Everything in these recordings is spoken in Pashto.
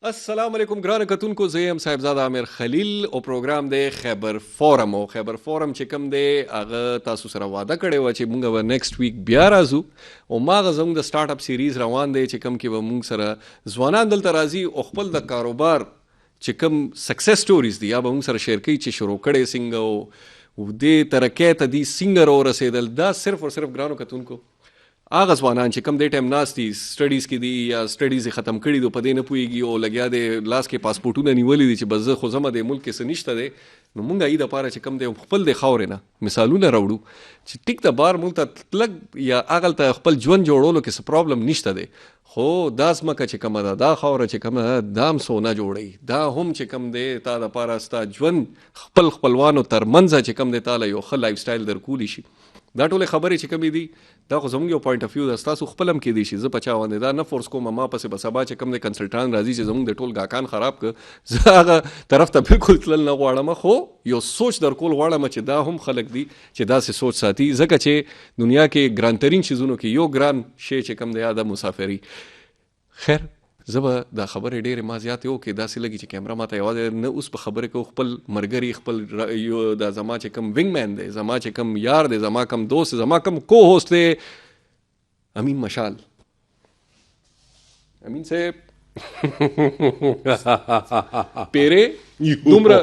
السلام علیکم ګرانو کتونکو، زه یم صاحبزاده عامر خلیل او پروګرام دی خیبر فورم. او خیبر فورم چې کوم دی هغه تاسو سره وعده کړې وه چې مونږ به نیکسټ ویک بیا راځو او ماغه زموږ د سټارټ اپ سیریز روان دی چې کوم کې به مونږ سره ځوانان دلته راځي او خپل د کاروبار چې کوم سکسس سټوریز دي یا به مونږ سره شیر کوي چې شروع کړی څنګه او دې ترقۍ ته دي څنګه راورسېدل. دا صرف او صرف ګرانو کتونکو هغه ځوانان چې کوم دې ټایم ناست دي سټډیز کې دي یا سټډیز یې ختم کړي دي په دې نه پوهېږي او لګیا دی لاس کې پاسپورټونه نیولي دي چې بس زه خو ځمه د ملک کې څه نشته دی. نو مونږ هغې دپاره چې کوم دی خپل د خاورې نه مثالونه راوړو چې ټیک د بار مونږ ته لږ یا هغلته خپل ژوند جوړولو کې څه پرابلم نشته دی، خو دا ځمکه چې کومه ده، دا خاوره چې کومه ده، دا هم سونه جوړوي. دا هم چې کوم دی تا دپاره ستا ژوند خپل خپلوانو ترمنځه چې کوم دی تا له یو ښه لایف سټایل درکولی شي. دا ټولې خبرې چې کومې دي دا خو زموږ یو پوینټ اف ویو ده، ستاسو خپل هم کېدی شي. زه په چا باندې دا نه فورس کوم ما پسې به سبا چې کوم دی کنسلټان راځي چې زموږ د ټول ګاکان خراب کړه، زه هغه طرف ته بالکل تلل نه غواړم، خو یو سوچ درکول غواړم چې دا هم خلک دي چې داسې سوچ ساتي، ځکه چې دنیا کې ګرانترین چیزونو کې یو ګران شی چې کوم دی دا مسافري. خیر زه به دا خبرې ډېرې ما زیاتې وکړې، داسې لګي چې کیمرا ما ته یوازې نه اوس په خبرې کوو، خپل ملګري خپل یو دا زما چې کوم وینګ مین دی، زما چې کوم یار دی، زما کوم دوست، زما کوم کو هوسټ دی امین مشال. امین صاحب پیرې دومره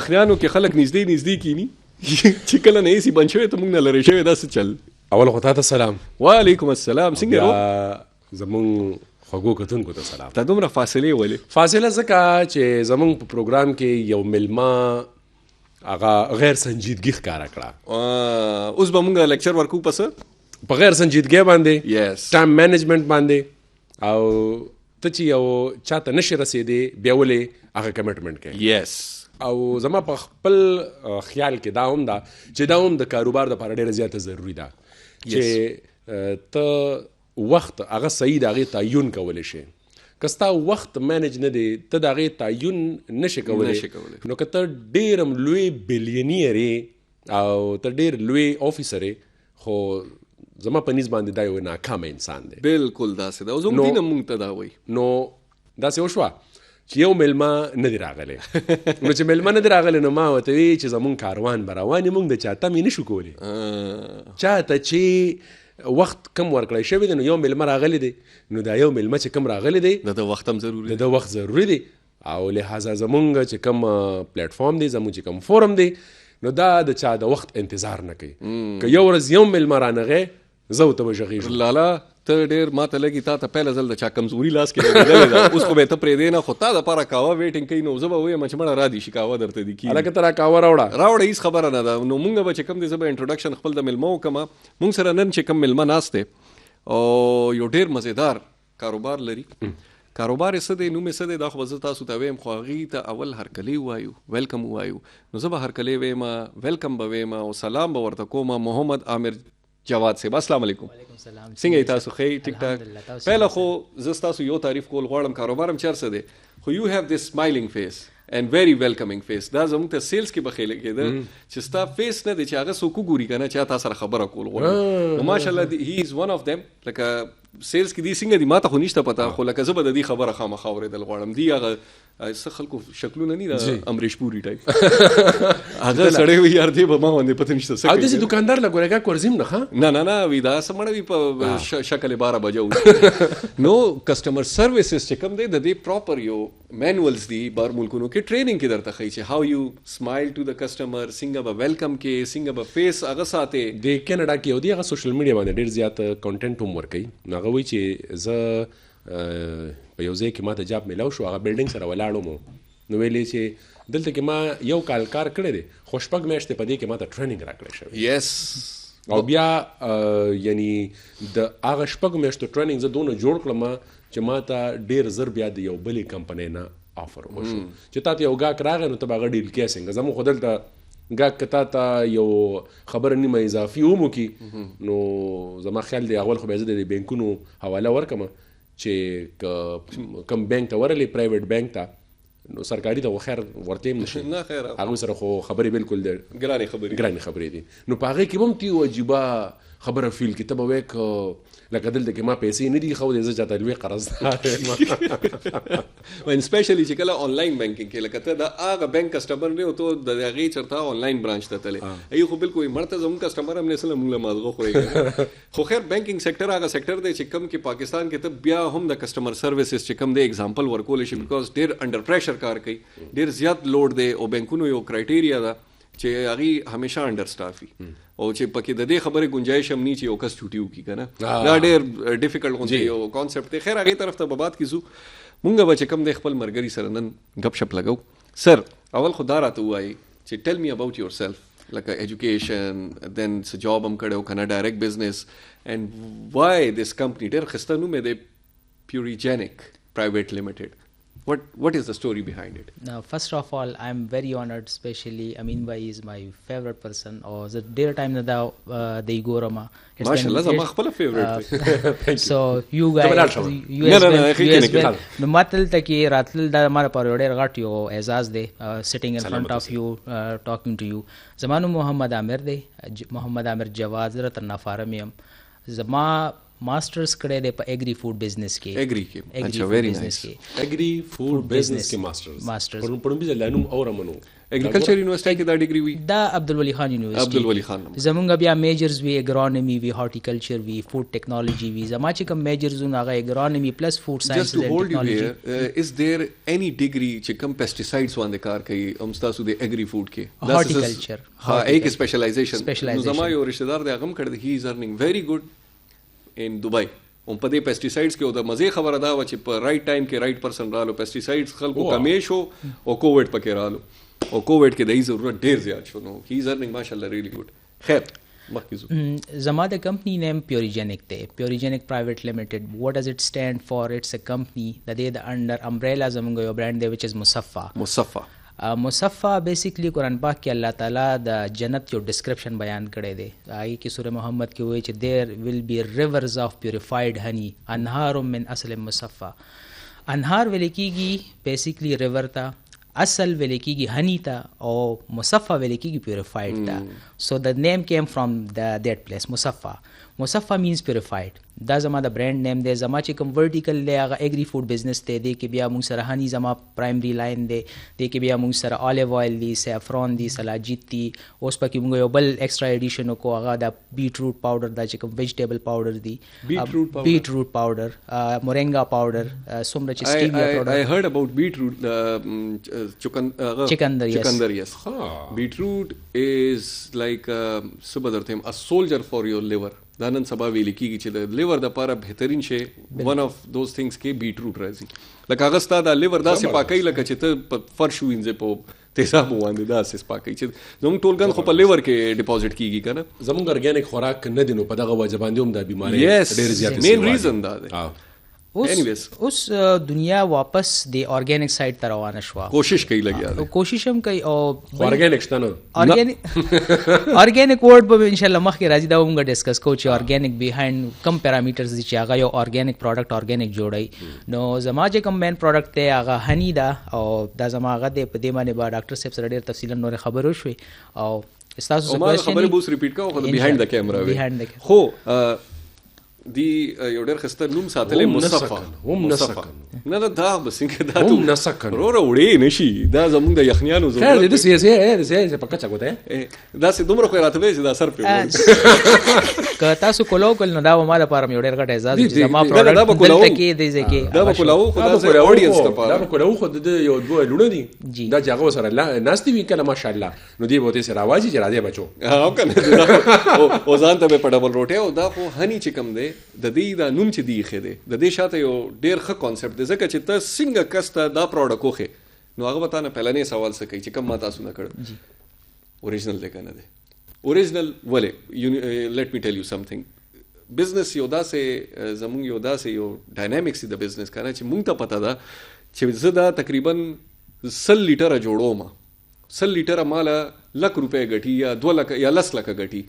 یخنیانو کې خلک نږدې کینی چې کله نه ایسي بند شوی ته موږ نه لرې شوی داسې چل. اول خو تاته سلام. وعلیکم السلام. څنګه رو زمونږ خوږو کتونکو ته سلام. تا دومره فاصلې ولې؟ فاصله ځکه چې زمونږ په پروګرام کې یو مېلمه هغه غیر سنجیدګي ښکاره کړه. اوس به مونږ لیکچر ورکو په غیر سنجیدګۍ باندې، یس، ټایم مینجمنټ باندې، او ته چې یو چاته نشي رسېدې بیا ولې هغه کمیټمنټ کوي. یس. او زما په خپل خیال کې دا هم ده چې دا هم د کاروبار دپاره ډېره زیاته ضروري ده چې ته وخت هغه صحیح د هغې تعین کولی شي. که ستا وخت مینج نه دی ته د هغې تعین نشي کولی، نو که ته ډېر هم لوی بیلینیر او ته ډېر لوی افیسر خو زما په نیز باندې دا یو ناکامه انسان دی. بالکل داسې ده. او زموږ دین مونږ ته دا وایي. نو داسې وشوه چې یو مېلمه نه دی راغلی نو چې مېلمه نه دی راغلی نو ما ورته وی چې زمونږ کاروان به روان یې، مونږ د چا تمې نه شو کولی. چاته چې وخت کم ورکړی شوی دی، نو یو مېلمه راغلی دی، نو دا یو مېلمه چې کم راغلی دی د وخت هم ضروري دی، د وخت ضروري دی. او لحاظه زمونږ چې کم پلیټ فارم دی، زمونږ چې کم فورم دی، نو دا د چا د وخت انتظار نه کوي. که یو ورځ یو مېلمه رانغی زه ورته به غږېږم لالا ته ډېر ماته لګي تا ته پهله ځل د چا کمزوري لاس کې لګېدلې ده، اوس خو به یې ته پرېږدې نه، خو تا دپاره قهوه ویټینګ کوي، نو زه به ویم چې مړه را دي شي قهوه درته دي کېږي. هلکه ته را قهوه راوړه هېڅ خبره نه ده. نو مونږ به چې کوم دی زه به انټروډکشن خپل د مېلمه وکړم. مونږ سره نن چې کوم مېلمه ناست دی او یو ډېر مزېدار کاروبار لري. کاروبار یې څه دی، نوم یې څه دی، دا خو به زه تاسو ته ویم، خو هغې ته اول هرکلی ووایو، ویلکم ووایو. نو زه به هرکلی ویم، ویلکم به ویم او سلام به ورته کوم. محمد عامر جواد صاحب السلام علیکم. وعلیکم السلام. څنګه یې تاسو؟ ښه ټیک ټاک. پهله خو زه ستاسو یو تعریف کول غواړم، کاروبار هم چېرته دی، خو یو هیو دس سمایلینګ فیس and very welcoming face. دا زموږ ته سیلز کې به ښه لګېده چې ستا فیس نه دی چې هغه څوک وګوري که نه چې تا سره خبره کول غواړي. نو ماشاءالله هی از ون آف دیم. لکه سیلز کې دي څنګه دي ما ته خو نشته پته، خو لکه زه به د دې خبره خامخا اورېدل غواړم. دي هغه څه خلکو شکلونه نه دي د امریش پوري ټایپ هغه سړی وي یار دی به ما باندې پته نشته څه او داسې دوکاندار له ګورګا ورځیم نه نه وي دا څه مړه وي په شکل 12 بجو. نو کسټمر سروسز چې کوم دی د دې پراپر یو مینولز دي بار ملکونو کې ټریننګ کې درته ښایي چې هاو یو سمایل ټو د کسټمر، څنګه به ویلکم کې، څنګه به فیس هغه ساتې. د کینیډا کې یو دی هغه سوشل میډیا باندې ډېر زیات کنټینټ هم ورکوي. نو هغه وایي چې زه په یو ځای کې ما ته جاب میلاو شو، هغه بلډینګ سره ولاړم، نو ویلې چې دلته کې ما یو کال کار کړی دی، خو شپږ میاشتې په دې کې ما ته ټریننګ راکړی شوی. یس. او بیا یعنی د هغه شپږ میاشتو ټریننګ زه دونه جوړ کړم چې ما ته ډېر زر بیا د یو بلې کمپنۍ نه آفر وشو چې تا ته یو ګاک راغی نو ته به هغه ډیل کې څنګه. زموږ خو دلته ګاک که تا ته یو خبره نیمه اضافي هم وکړي نو زما خیال دی اول خو بیا زه د بینکونو حواله ورکړم چې کوم بینک ته ورغلی، پرایویټ بینک ته، نو سرکاري ته خیر ورته هم نشي نه خیر هغه سره خو خبرې بالکل د ګرانې خبرې دي نو په هغه کې هم تی عجیبه خبره فیل کې ته به وک لکه دلته کې ما پیسې نه دي خو دې زه چاته لوی قرضدار وین سپیشلی چې کله آنلاین بانکینګ کې لکه ته دا هغه بانک کسٹمر نه او ته د هغې چرته آنلاین برانچ ته تلې ای خو بالکل مرته زموږ کسٹمر هم نه سره موږ له مازغه خوري خو خیر بانکینګ سیکټر هغه سیکټر دی چې کم کې پاکستان کې ته بیا هم د کسٹمر سروسز چې کم دی اگزامپل ورکول شي بیکاز ډیر انډر پریشر کار کوي ډیر زیات لوډ دی او بانکونو یو کرایټیریا ده چې هغه همیشه انډر سټاف وي او چې پکې د دې خبرې گنجائش هم نه چې یو کس چوټي وکي کنه دا ډېر ډیفیکلټ غونډه یو کانسپټ دی خیر هغه طرف ته بابات کیزو مونږ به چې کم د خپل مرګري سره نن غپ شپ لګاو سر اول خدا راته وایي چې ټیل می اباوت یور سیلف لکه ایجوکیشن دین څه جاب هم کړو کنه ډایرکټ بزنس اینڈ وای دس کمپنی ډېر خسته نوم دی پیوریجینک پرایویٹ لمیټډ What is the story behind it? Now, first of all, I'm very honored, especially Amin Bhai is my favorite person. Or the dear time that they go Rama. MashaAllah, I'm my favorite. So you guys, you as well. No matter taki ratlil da mara parode rat yo azaz de sitting in front of you, talking to you. Zamanu Muhammad Amir de Muhammad Amir Jawad Ratan Faramiyam. Zama masters कड़े दे पर agri food business के अच्छा very nice agri food business के मास्टर्स पर भी लानू और मनू agriculture university की दा डिग्री हुई दा अब्दुल वली खान यूनिवर्सिटी जमुंगा बिया मेजर्स भी एग्रोनॉमी भी हॉर्टिकल्चर भी फूड टेक्नोलॉजी भी जमाची कम मेजर्स उनागा agronomy plus food science and technology is there any degree चिकम पेस्टिसाइड्स वांदे कार कई अमस्ता सुदे एग्री फूड के हॉर्टिकल्चर हां एक स्पेशलाइजेशन जमा यो रिश्तेदार दे अगम कर ही is earning very good in Dubai on په دې پیسټیسایډز کې او د مزه خبره دا و چې په رائټ ټایم کې رائټ پرسن رالو پیسټیسایډز خلکو کمې شو او کووډ پکې رالو او کووډ کې د ای ضرورت ډیر زیات شو نو هی از ارنینګ ماشاءالله ریلی ګډ خیر مخکې زما د کمپنی نیم پیوریجینک ته پیوریجینک پرایویٹ لیمیټډ واټ ډز اٹ سټینډ فار اٹس ا کمپنی د دې د انډر امبریلا زموږ یو برانډ دی وچ از مصفا مصفا بیسیکلی قرآن پاک کې الله تعالی د جنت یو ډسکرپشن بیان کړی دی هغه کې سوره محمد کې وایي چې دیر ویل بی ریورز اف پیوریفاید هنی انهار من اصل مصفا انهار ویل کېږي بیسیکلی ریور ته اصل ویل کېږي هنی ته او مصفا ویل کېږي پیوریفاید ته سو د نیم کیم فرام دیٹ پلیس مصفا مینز پیوریفاید دا زما د برانډ نیم دی زما چې کوم ورټیکل دی هغه اګری فوډ بزنس دی د کې بیا موږ سره هنی زما پرایمری لاین دی د کې بیا موږ سره الیو آیل دی سیفرون دی سلاجیت دی اوس پکې موږ یو بل ایکسترا ایډیشن کو هغه د بیٹ روټ پاوډر دا چې کوم ویجیټیبل پاوډر دی بیٹ روټ پاوډر مورینګا پاوډر سومره چې سټیویا پاوډر I heard about beet root chukandar yes beet root is like subadar a soldier for your liver دا نن سبا ویل کېږي چې د لیور د لپاره بهترین شی ون اف دوز ثینګز کې بیټ روټ راځي لکه هغه ستا د لیور داسې پاکوي لکه چې ته په فرش وینځې په تیزاب باندې داسې پاکوي چې زموږ ټول ګن خو په لیور کې ډیپوزټ کېږي که نه زموږ ارګینک خوراک نه دی نو په دغه وجه باندې هم دا بیمارۍ ډېرې زیاتې مین ریزن دا دی اوس دنیا واپس د ارګینک سایډ ته روانه شوه کوشش کوي لګیا کوشش هم کوي او ارګینک شته نه ارګینک ورډ به انشاءالله مخکې راځي دا موږ ډسکس کوو چې ارګینک بیهایند کم پیرامیټرز دي چې هغه یو ارګینک پروډکټ ارګینک جوړوي نو زما چې کوم مین پروډکټ دی هغه هنی ده او دا زما هغه دی په دې باندې به ډاکټر صاحب سره ډېر تفصیلا نور خبرې وشوي او ستاسو خبرې بوس ریپیټ کوو خو بیهایند د کیمرا خو دی یو ډېر ښایسته نوم ساتلی مصفا نه دا بسنګه دا هم نسکن وروره وړې نه شي دا زموږ د یخنیانو ضرورت دی داسې په کچه ګوته داسې دومره خو یې راته وایي چې دا سر پرې که تاسو کولو کول نو دا به ما لپاره یو ډېر غټ اعزاز چې زما پروډکټ دلته کې دی ځکه دا به کولاو خو دا د اډینس لپاره دا به کولاو خو د یو دوه لونه دي دا چې هغه سره ناستې وي کله ماشاءالله نو دی به ورته سره راوځي چې راځي بچو او کنه او ځان ته به په ډبل روټۍ او دا خو هني چې کوم دی د دې دا نوم چې دی ښه دی د دې شاته یو ډېر ښه کانسپټ دی ځکه چې ته څنګه کس ته دا پروډکټ وښې نو هغه به تا نه پهلنی سوال څه کوي چې کوم ما تاسو نه کړ اوریجنل دی که نه دی اوریجنل ولې لیټ می ټیل یو سمثینګ بزنس یو داسې زموږ یو داسې یو ډاینامیکس دی د بزنس که نه چې مونږ ته پته ده چې زه دا تقریبا 100 لیټره جوړوم 100 لیټره ماله ₹1,00,000 ګټي یا 2 لک یا 10 لک ګټي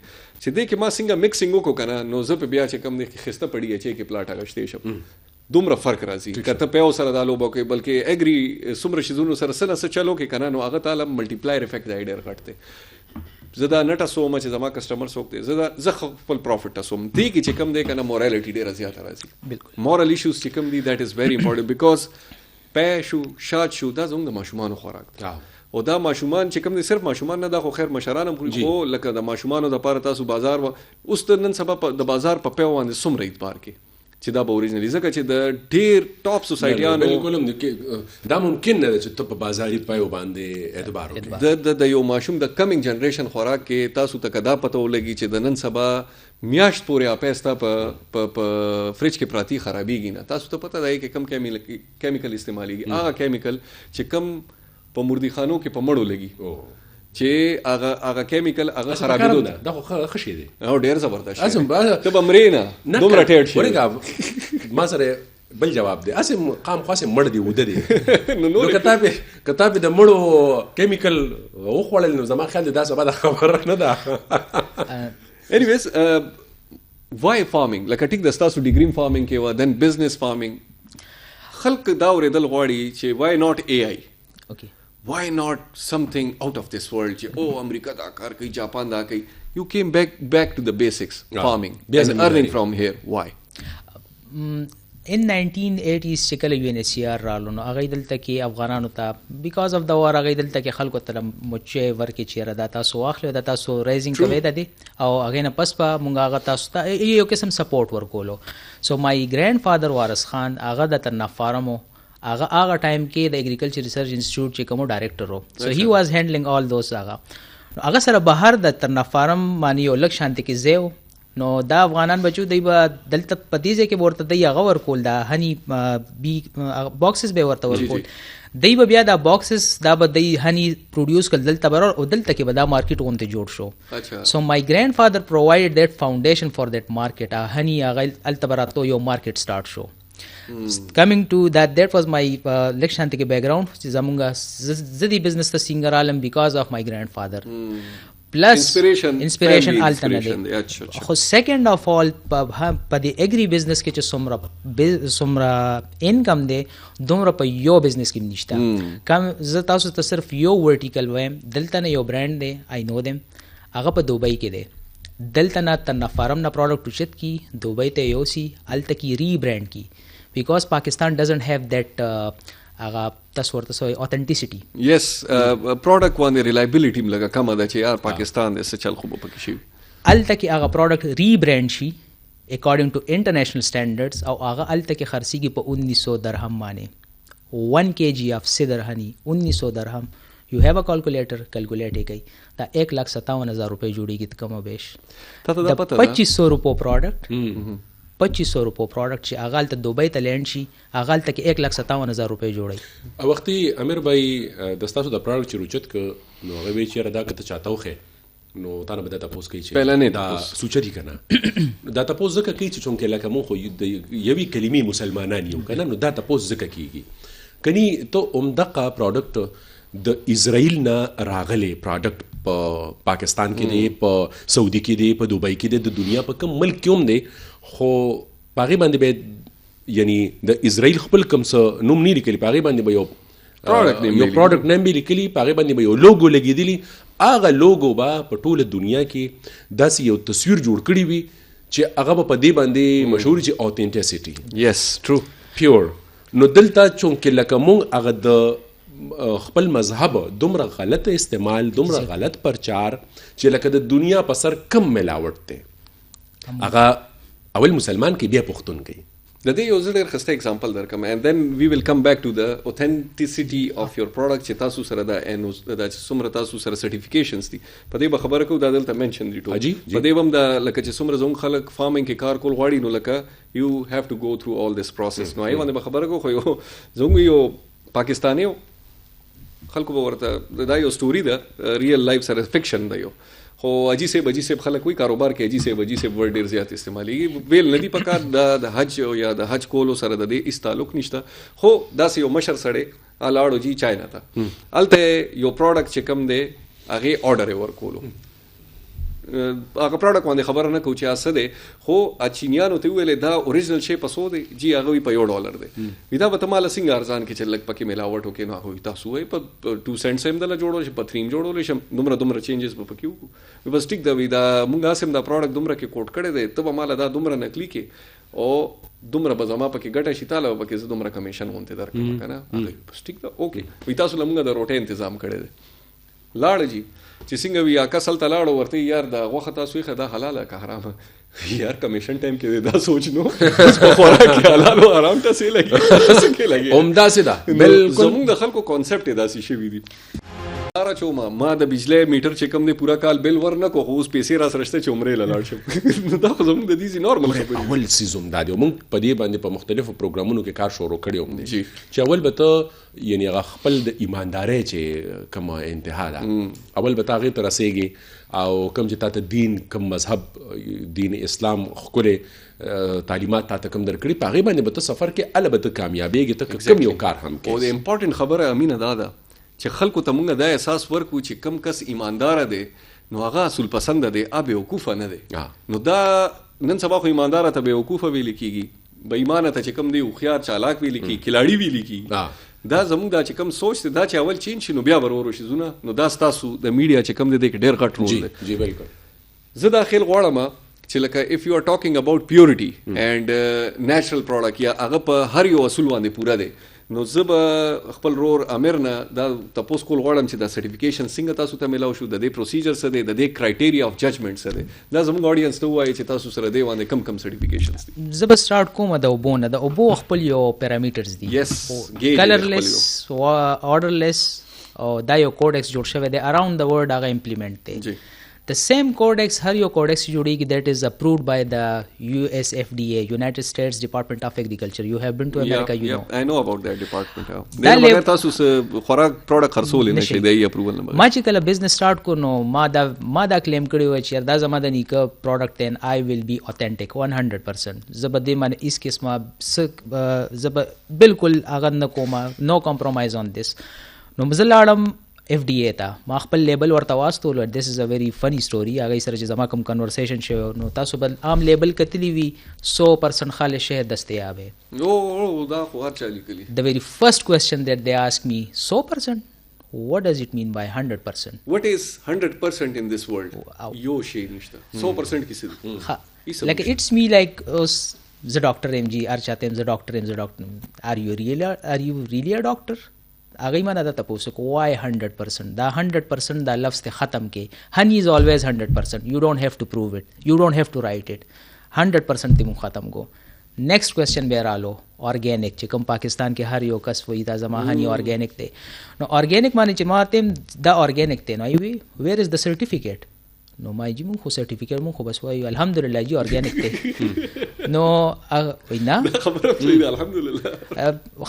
چې دې کې ما څنګه مکسینګ وکړو که نه نو زه په بیا چې کوم دی ښایسته پړي چې کې پلاټ اغشتی شم دومره فرق راځي که ته په یو سره دا لوبه کوې بلکې اګري څومره شیزونو سره څه نه څه چلو کې که نه نو هغه تعالی ملټیپلایر افیکټ دی ډېر غټ دی. زه دا نه ټسوم چې زما کسټمر څوک دی, زه خپل پروفټ ټسوم. دې کې چې کوم دی که نه مورالټي ډېره زیاته راځي. بالکل مورال ایشوز چې کوم دي دیٹ از ویری امپورټنټ بیکاز پی شو شاد شو دا زموږ د ماشومانو خوراک دی او دا ماشومان چې کوم دي صرف ماشومان نه دا خو خیر مشران هم خوري خو لکه د ماشومانو دپاره تاسو بازار اوس ته نن سبا د بازار په پیو باندې څومره اعتبار کې چې دا به اوریجنلی ځکه چې د ډېر ټاپ سوسایټیانو بالکل هم دا ممکن نه ده چې ته په بازاري پیو باندې اعتبار وکړې. د یو ماشوم د کمینګ جنریشن خوراک کې تاسو ته که دا پته ولګي چې د نن سبا میاشت پورې اپیستا په فریج کې پراتی خرابېږي نه, تاسو ته پته دی چې کم کیمیکل استعمالیږي. هغه کیمیکل چې کم په مردي خانو کې په مړو لګي چې هغه کیمیکل هغه خرابېدو ده. دا خو ښه شی دی او ډېر زبردست شی ازم ته به مرې نه دومره ټیټ شي. ورګه ما سره بل جواب دی اسم قام خاصه مړ دی وده دی نو کتاب د مړو کیمیکل وخوړل نو زما خیال دا سبا د خبره نه ده. anyways why farming like ټیک د تاسو ډیګری فارمینګ کې و then business farming خلق دا اورېدل غواړي چې why not AI okay why not something out of this world چې امریکا دا کار کوي جاپان دا کوي. you came back to the basics farming and earning from here. why in 1980s چې کله UNHCR رالو نو هغه دلته کې افغانانو ته بیکاز اف د وار هغه دلته کې خلکو ته مچې ورکې چیرې دا تاسو واخلو دا تاسو ریزینګ کوي د دې او هغه نه پس په مونږ هغه تاسو ته یو قسم سپورټ ورکولو. سو مای ګرانډ فادر وارث خان هغه د ترنا فارمو هغه ټایم کې د اګریکلچر ریسرچ انسټیټیوټ چې کوم ډایریکټر وو سو هی واز هینډلینګ آل دوز. هغه سره بهر د ترنا فارم باندې یو لک شانتي کې زیو نو دا افغانان بچو دی به دلته پدیزه کې ورته دی هغه ورکول دا هنی بی باکسز به ورته ورکول دی به بیا دا باکسز دا به دی هنی پروډوس کول دلته بر او دلته کې به دا مارکیټ اونته جوړ شو. سو مای ګرانډ فادر پرووایډ دیٹ فاونډیشن فار دیٹ مارکیټ هنی هغه التبراتو یو مارکیټ سٹارټ شو. coming to that was my lecture ke background چې زمونږه زدي business ته سینګر عالم because of my grandfather plus inspiration alternate خو second of all په the agri business کې چې سمرا income دی دومره په یو business کې نشته. کم زه تاسو ته صرف یو vertical وایم دلته نه یو برانډ دی I know them هغه په دوبۍ کې دی دلته نه تر فارم نه پروډکټ اوچت کی دوبۍ ته یو سی الته کی ری برانډ کی because Pakistan doesn't have that تصور authenticity. yes product باندې reliability لګه کم ده چې یار پاکستان د څه چل خو په کې شي الته کې هغه product rebrand شي according to international standards او هغه الته کې خرڅيږي په 1900 درهم باندې 1 kg of cedar honey 1900 درهم. you have a calculator calculate کوي دا 1,57,000 روپے جوړیږي کم او بیش. ته دا پته 2500 روپو product 2500 روپو پروډکټ چې هغه ته دوبۍ ته لینډ شي هغه ته کې 1,57,000 روپے جوړي. او وختي امیر بھائی د تاسو د پروډکټ چې روچت ک نو هغه وی چې ردا کته چاته وخه نو تا نه بده تاسو کوي چې دا سوچري کنه دا تاسو زکه کوي چې چونکه لکه مون خو یوي کلمې مسلمانان یو کنه نو دا تاسو زکه کیږي کني ته عمدقه پروډکټ د اسرائیل نه راغلي پروډکټ په پاکستان کې دی په سعودي کې دی په دوبۍ کې دی د دنیا په کوم ملک کې هم دی خو باغی باندې به یعنی د اسرائیل خپل کوم څه نوم نه لیکلی باغی باندې به یو پروډکټ نیم به لیکلی باغی باندې به یو لوګو لګیدلی هغه لوګو به په ټوله دنیا کې داسې یو تصویر جوړ کړی وي چې هغه په دې باندې مشهور چې اوثنټیسټي yes true پیور. نو دلته چونکه لکه مونږ هغه د خپل مذهب دومره غلط استعمال دومره غلط پرچار چې لکه د دنیا په سر کم ملاوټ ته هغه اول مسلمان کې بیا پښتون کوي. د دې یو ډېر ښه اگزامپل درکم and then we will come back to the authenticity of your product چې تاسو سره دا چې څومره تاسو سره سرټیفیکیشنز دي په دې به خبره کوو دا دلته منشن دي ټول په دې هم دا لکه چې څومره زموږ خلک فارمینګ کې کار کول غواړي نو لکه you have to go through all this process نو باندې به خبره کوو خو یو زموږ یو پاکستاني خلکو به ورته دا یو سټوري ده ریل لایف سره فکشن ده یو خو اجي سه خلک وي کاروبار کې اجي سه ورډ ډیر زیات استعمالي ویل ندی پکار د حج یا د حج کولو سره د دې اس تعلق نشته خو داسې یو مشر سړی الاړو جی چاینا ته الته یو پروډکټ چې کم دی هغه آرډر ورکولو هغه پروډکټ باندې خبره نه کوو چې څه دی خو چینیانو ته ویلې دا اوریجنل شی په څو دی جی هغه په $1 دی دا به ته ماله څنګه ارزان کې چې لږ پکې ملاوټ وکړي نو هغوی تاسو وایي په 2 سنټس هم دله جوړولی شي په 3 هم جوړولی شم دومره چینجز به پکې وکړو بس ټیک ده وي دا مونږ هسې هم دا پروډکټ دومره کې کوټ کړی دی ته به ماله دا دومره نقلي کې او دومره به زما پکې ګټه شي تاله به پکې زه دومره کمیشن غونتې درکړم که نه بس ټیک ده اوکې وایي تاسو له مونږ د روټۍ تنظام کړی دی لاړه جي چې څنګه وي اکا سل ته لاړو ورته یار دا غوښه تاسو یې دا حلاله که حرامه یار کمیشن ټایم کې دا سوچ نو په خوراک کې حلال او حرام ته څه لګي څه کې لګي همداسې ده بالکل زموږ د خلکو کانسپټ یې داسې شوي دي لاره چوما ما د بجلی میټر چې کوم دی پورا کال بل ور نه کو خو اوس پیسې را سره شته چې عمرې له لاړ شم دا خو زموږ د دې نارمل خبرې اول سیزم دا دی موږ په دې باندې په مختلفو پروګرامونو کې کار شروع کړی وم جی چې اول به ته یعنی هغه خپل د ایماندارۍ چې کوم انتها ده اول به ته هغې ته رسېږي او کوم چې تا ته دین کوم مذهب دین اسلام ښکلې تعلیمات تا ته کوم درکړي په هغې باندې به ته سفر کې هله به ته کامیابېږي ته کوم یو کار هم او د امپورټنټ خبره امینه دا ده چې خلکو ته مونږ دا احساس ورکو چې کم کس ایمانداره دی نو هغه اصول پسنده دی بیوقوفه نه دی نو دا نن سبا خو ایمانداره ته بیوقوفه ویل کېږي بې ایمانه ته چې کم دی هوښیار چالاک ویل کېږي کلاړي ویل کېږي دا زموږ دا چې کم سوچ دی دا چې اول چینج شي نو بیا به ورو شي زونه نو دا ستاسو د میډیا چې کم دی دی کې ډېر غټ رول دی جی بالکل زه دا خیال غواړم چې لکه if you are talking about purity and natural product یا هغه په هر یو اصول باندې پوره دی نو زه به خپل رور امیر نه دا تپوس کول غواړم چې دا سرټیفیکیشن څنګه تاسو ته میلاو شو د دې پروسیجر څه دی د دې کرایټیریا اف ججمنټ څه دی دا زموږ اډینس ته وایي چې تاسو سره دی باندې کم سرټیفیکیشنز دي زه به سټارټ کوم د اوبو نه د اوبو خپل یو پیرامیټرز دي کلرلیس آرډرلیس او دا یو کوډکس جوړ شوی دی اراوند د ورلد هغه امپلیمنٹ دی The same codex, هر یو codex جوړیږي that is approved by the USFDA, United States Department of Agriculture. You have been to America, you know. I know about that department. دا بغیر تاسو خوراک پروډکټ خرڅول نه شي د اپروول نه ما چې کله بزنس سٹارټ کو نو ما دا کلیم کړی و چې دا زما د نیکه پروډکټ ان I will be authentic 100%. زبدې من اس قسمه زب بالکل هغه نه کوم no compromise on this. نو مزلاړم FDA ته ما خپل لیبل ورته واستول this is a very funny story هغه سره چې زما کوم کنورسیشن شو نو تاسو بل عام لیبل کتلی وی 100% خالص شهر دستیاب ہے او دا خو هر چا لیکلی the very first question that they asked me 100% what does it mean by 100% what is 100% in this world یو شی نشته 100% کیسه like it's me like the doctor MG ار چاته the doctor are you really a doctor هغه معنی دا تاسو کو why 100% دا 100% دا لفظ ته ختم کې honey is always 100% you don't have to prove it you don't have to write it 100% ته مو ختم کو next question به رالو organic چې کوم پاکستان کې هر یو کس وې دا زما honey organic ته نو organic معنی چې ماته دا organic ته نو where is the certificate نو ما جی مون خو سرټیفیکیټ مون خو بس وایو الحمدلله جی ارګانیک ته نو وینا خبره پلی الحمدلله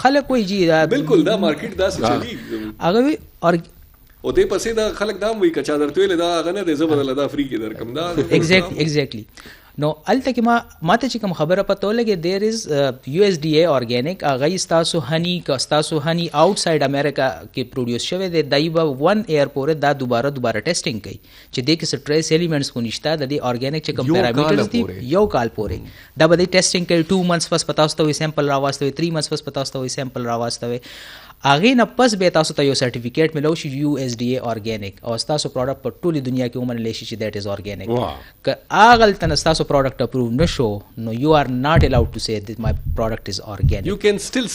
خلک وای جی بالکل دا مارکیټ دا څه چلی هغه اور او دې پسې دا خلک دا وایي کچا درته ویل دا غنه دې زبر دا فری کې درکم دا exactly نو الته کې ماته چې کوم خبره پته ولګي there is USDA organic هغه تاسو هنی outside America کې پروډوس شوی دی دای په 1 year پورې دا دوباره ټیسټینګ کوي چې دې کې سټریس ایلیمنټس کو نشته د دې organic چې کوم پیرامیټرز دي یو کال پورې دا به ټیسټینګ کوي 2 months پس پتا واستوي سیمپل راوستوي 3 months پس پتا واستوي سیمپل راوستوي هغه نه پس به تاسو ته یو سرټیفیکیټ ملو شي USDA organic او تاسو پروډکټ په ټوله دنیا کې ومنل شي چې that is organic که هغه تاسو تاسو پروډکټ اپروو نشو نو you are not allowed to say that my product is organic you can still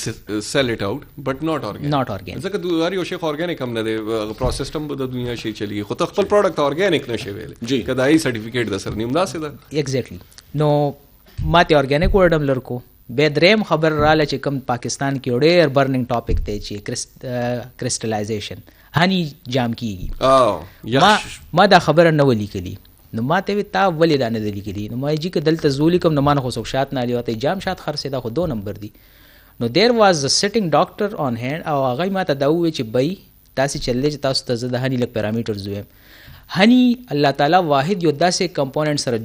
sell it out but not organic ځکه د هر یو شی organic هم نه دی پروسس هم د دنیا شي چلی خو ته خپل پروډکټ organic نشي ویل جی کدا ای سرټیفیکیټ د سر نیم داسې ده exactly نو ماته organic ورډم لرکو به دریم خبر رااله چې کوم پاکستان کې ډېر برننګ ټاپک دی چې کرسټلایزیشن هني جام کیږي ما دا خبره نه ولیکلی نو ماته وی تا ولې دا نه لیکلی نو ما چې دلته زولي کوم نه مانه خو شات نه لیوته جام شات خرڅه دا خو 2 نمبر دی نو there was a sitting doctor on hand او هغه ماته دا وی چې بای تاسو چلې چې تاسو ته د هني لک پیرامیټرز ویم هني الله تعالی واحد یو داسې کمپوننټ سره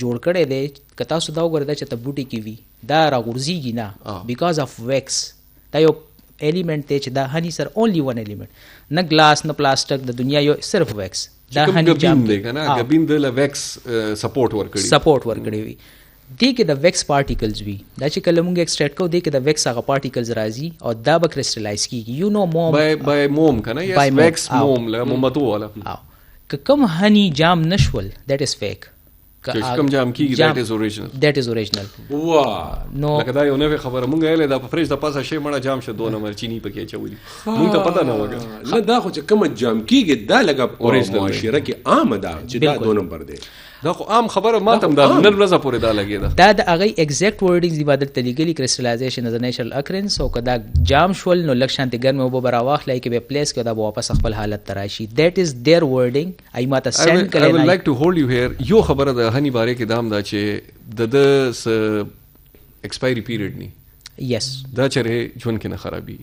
جوړ کړی دی که تاسو دا وګورئ چې ته بوټي کې وي دا راغورځېږي نه بیکاز اف ویکس دا یو ایلیمنٹ دی چې دا هني سره اونلی ون ایلیمنٹ نه ګلاس نه پلاسټک د دنیا یو صرف ویکس دا کوم هني ګبین جام دی کنه ګبین د لویکس سپورټ ورکړي وي دې کې د ویکس پارټیکلز وي دا چې کله موږ ایکسټریکټ کوو دې کې د ویکس هغه پارټیکلز راځي او دا به کرسټلایز کیږي یو نو موم بای موم کنه یس ویکس موم له مومبتو والا که کوم هني جام نشول دیٹ از فیک کوم جام کیږي دیٹ از اوریجنل نو لکه دا یو نوې خبره مونږ یې دا په فریج د پاسه شی مړه جام شه 2 نمبر چینی پکې چولی مونږ ته پته نه وګه نه دا خو چې کوم جام کیږي دا لګه اوریجنل معاشره کې عام ده چې دا 2 نمبر دی دا خو عام خبره ماتم دا نن ورځ پورې دا لګي دا د هغه ایگزیکټ ورډینګز دی بدل تلیګلی کرسټلایزیشن از نیچرل اکرنس او کدا جام شول نو لک شانتي ګرمه وب براواخ لای کې به پلیس کې دا واپس خپل حالت تراشي دیٹ از देयर ورډینګ ای ماته سند کړي I would like to hold you here یو خبره د هني باره کې دام دا چې د ایکسپایری پیریډ ني یس دا چره ژوند کې نه خرابي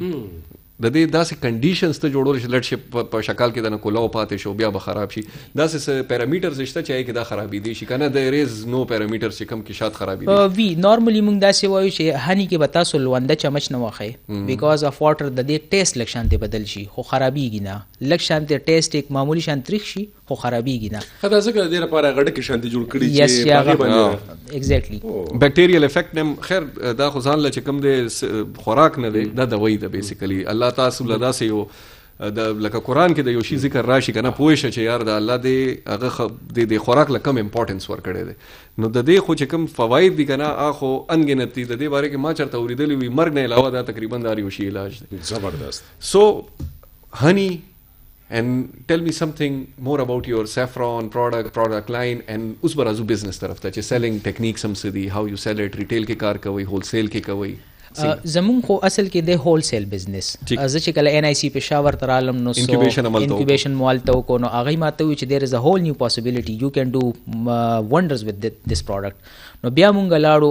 د دې داسې کنډیشنز ته جوړول شي لټ شي په شکل کې د نه کولاو پاتې شو بیا به خراب شي داسې پیرامیټرز شته چې کې دا خرابې دي شي کنه د ریز نو پیرامیټرز چې کم کې شاد خرابې دي وی نارملی موږ داسې وایو چې هني کې بتا سو لونده چمچ نه واخې بیکاز اف واټر د دې ټیسټ لک شانته بدل شي خو خرابېږي نه لک شانته ټیسټ یک معمولی شان تریخ شي خو خرابېږي نه خدا ځکه د دې لپاره غړ کې شانته جوړ کړی چې هغه باندې ایگزیکټلی بیکټیریل افیکټ نم خیر دا خو ځان ل چې کم د خوراک نه دی دا دوايي ده بیسیکلی الله تعالی لدا سه یو د لکه قران کې د یو شی ذکر راشي کنه پوه شه چې یار د الله دې هغه د خوراک لکم امپورټنس ور کړی دی نو د دې خو چې کم فواید دي کنه اخو انګنتی د دې باره کې ما چرته اوریدلی وي مرګ نه علاوه دا تقریبا دا یو شی علاج دی زبردست سو هني and tell me something more about your saffron product line and us barazoo business taraf ta che selling techniques some sidi how you sell it retail ke kar kawai wholesale ke kawai زمون خو اصل کې د هول سیل بزنس از چې کله ان آی سی پېښور تر عالم نو انکیوبیشن مال ته کو نو هغه ماته وی چې there is a whole new possibility you can do wonders with this product نو بیا مونږ لاړو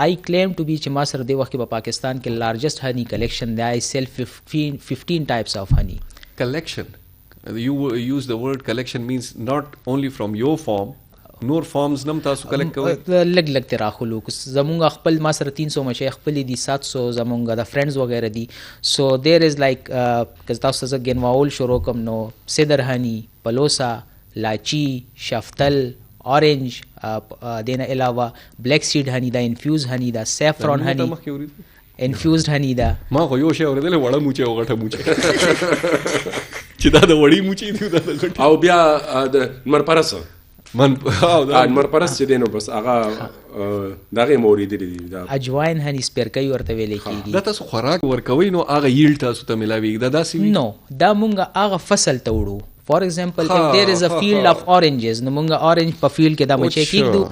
I claim to be چې ما سره د وخت په پاکستان کې largest honey collection دی I sell 15 types of honey collection you use the word collection means not only from your farm نور فارمز نم تاسو کلیکټ کوئ لګ تر اخلو زمونږ خپل ما سره 300 مشه خپل دي 700 زمونږ د فرندز وغیرہ دي سو دیر از لایک کز تاسو ز ګنواول شروع کوم نو سیدر هنی پلوسا لاچی شفتل اورنج دینه علاوه بلیک سیډ هنی دا انفیوز هنی دا سیفرون هنی انفیوزډ هنی دا ما خو یو شی اوریدل وړه موچه او غټه موچه چې دا د وړي موچه دی دا د غټه او بیا د مرپرسه من مرپرست چې دینو بس هغه دغه مورید دي دا اجواین هني سپیرکای ورته ویل کیږي دا تاسو خوراک ورکوي نو هغه ییل تاسو ته ملاوي دا داسې نو دا مونږه هغه فصل ته وړو فار ایگزامپل if there is a field of oranges نو مونږه اورنج په فیلډ کې دا مچې کیږو